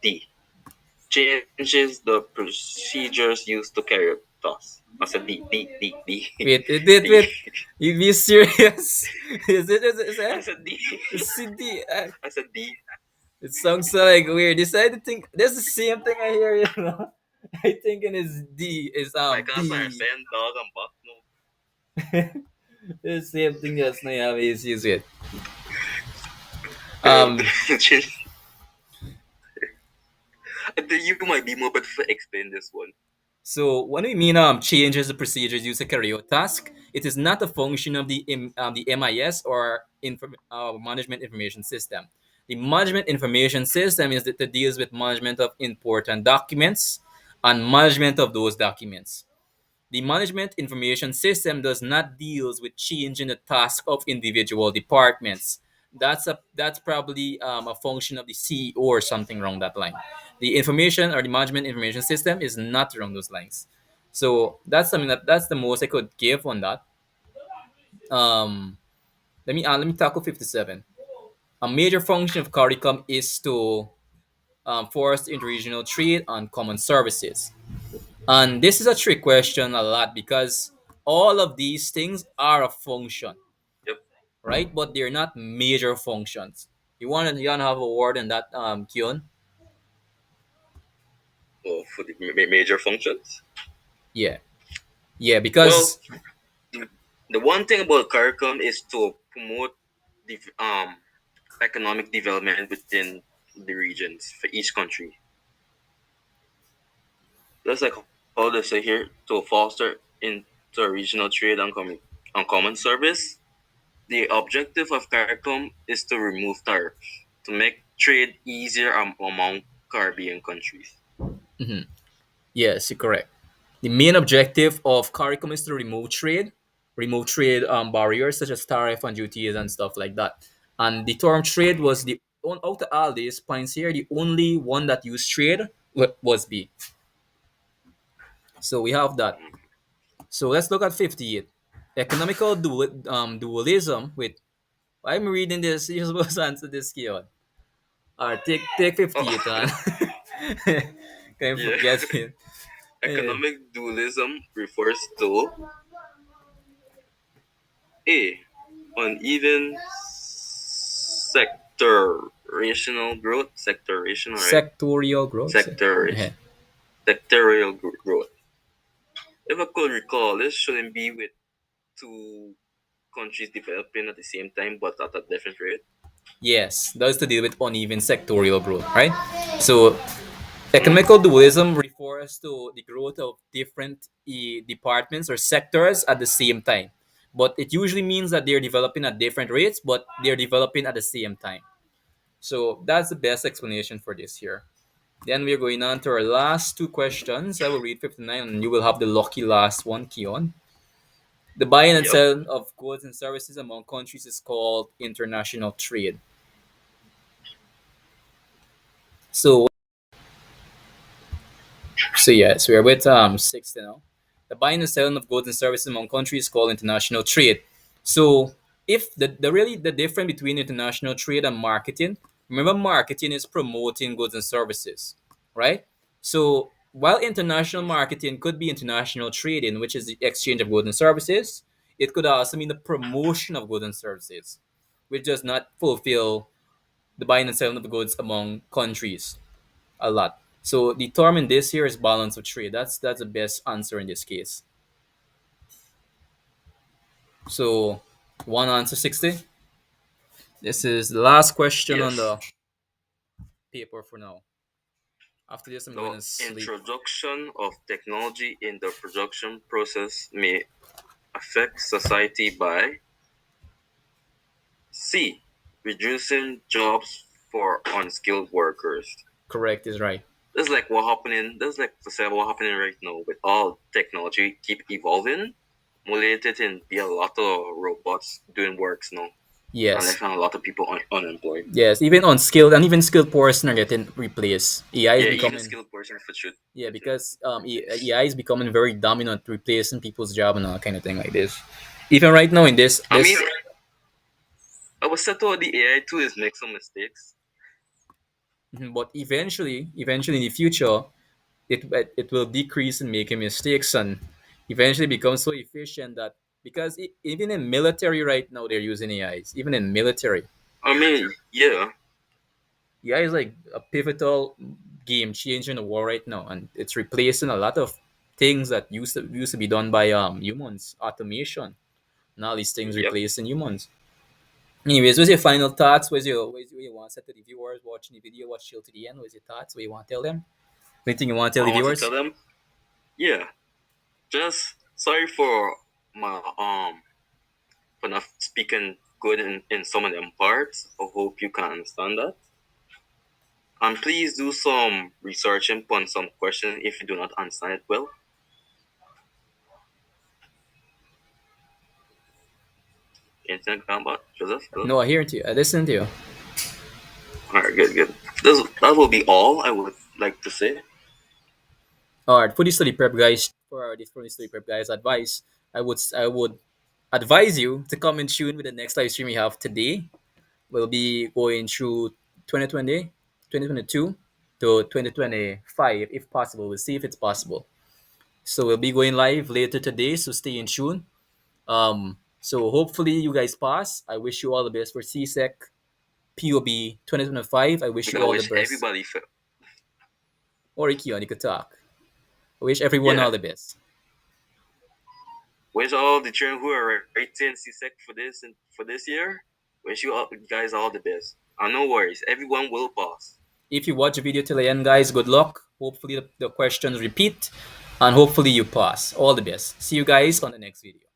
D. Changes the procedures used to carry out tasks. I said D, D, D, D, D. Wait. You be serious? I Is said D. CD? I said D. It sounds so like weird. This I think that's the same thing I hear. I thinking is D is Like us are B. saying dog and buck. No. The same thing that's not have issues with. Uh, Um. I think you might be more better to explain this one. So when we mean changes the procedures used to carry out task, it is not a function of the MIS or management information system. The management information system is that it deals with management of important documents and management of those documents. The management information system does not deals with changing the task of individual departments. That's probably a function of the CEO or something along that line. The information or the management information system is not along those lines. So that's something that's the most I could give on that. Um, let me tackle 57. A major function of CARICOM is to force interregional trade and common services. And this is a trick question a lot because all of these things are a function, Yep. right? But they're not major functions. You wanna have a word on that, Keon? Or for the major functions. Yeah, yeah, Well, because the, the one thing about CARICOM is to promote the economic development within the regions for each country. That's like how they say here to foster inter-regional trade and common service. The objective of CARICOM is to remove tariffs to make trade easier among Caribbean countries. mhm, yes, you're correct. The main objective of CARICOM is to remove trade barriers such as tariff and duties and stuff like that. And the term trade was the on out of all these points here, the only one that used trade was B. So we have that. So let's look at 58. Economical dualism. Wait, I'm reading this. You're supposed to answer this, Keon. Alright, take 58 Oh, on. Can you yeah. forget it? Eh, Economic dualism refers to A. Uneven sectorational, right? Sectorial growth. Sector, Eh, sectorial growth. If I could recall, this shouldn't be with two countries developing at the same time but at a different rate. Yes, that's to deal with uneven sectorial growth, right? So Hmm? economical dualism refers to the growth of different departments or sectors at the same time. But it usually means that they're developing at different rates, but they're developing at the same time. So that's the best explanation for this here. Then we're going on to our last two questions. I will read 59 and you will have the lucky last one, Keon. The buying and Yep. selling of goods and services among countries is called international trade. So so we're with 60 now. The buying and selling of goods and services among countries is called international trade. So if the really the difference between international trade and marketing, remember marketing is promoting goods and services, right? So while international marketing could be international trading, which is the exchange of goods and services, it could also mean the promotion of goods and services, which does not fulfill the buying and selling of the goods among countries a lot. So the term in this here is balance of trade. That's the best answer in this case. So one answer 60. This is the last question on Yes. the paper for now. After this, I'm going The to sleep. introduction of technology in the production process may affect society by C. Reducing jobs for unskilled workers. Correct is right. That's like what happening. That's like to say what happening right now with all technology keep evolving. Related and be a lot of robots doing works now, and I Yes. found a lot of people unemployed. Yes. Even unskilled and even skilled person are getting replaced. AI is Yeah, even becoming skilled person for should. yeah because AI is becoming very dominant, replacing people's job and all kind of thing like this. Even right now in this I mean, this I was set to the AI too is make some mistakes. Mhm. But eventually in the future, it will decrease in making mistakes and eventually become so efficient that because even in military right now they're using AIs. Even in military, I mean, yeah, AI is like a pivotal game changer in the war right now, and it's replacing a lot of things that used to be done by humans. Automation, now these things yep. replacing humans. Anyways, what's your final thoughts? What you want to say to the viewers watching the video? Watch till to the end. What's your thoughts? What you want to tell them? Anything you want to tell I the want to tell viewers? them, yeah, just sorry for my for not speaking good in some of them parts. I hope you can understand that. And please do some researching on some questions if you do not understand it well. Anything about Joseph? Hello? No, I hear you. I listen to you. All right, good, good. That will be all I would like to say. All right, for the study prep guys, for the study prep guys, advice I would advise you to come in tune with the next live stream we have today. We'll be going through 2020, 2022 to 2025 if possible. We'll see if it's possible. So we'll be going live later today, so stay in tune. So hopefully you guys pass. I wish you all the best for CSEC POB 2025. I wish We're you gonna all the wish best. everybody, Or Keon, you could talk. I wish everyone yeah, all the best. wish all the children who are rating CSEC for this year. Wish you all guys all the best. And no worries, everyone will pass. If you watch the video till the end, guys, good luck. Hopefully the questions repeat, and hopefully you pass. All the best. See you guys on the next video.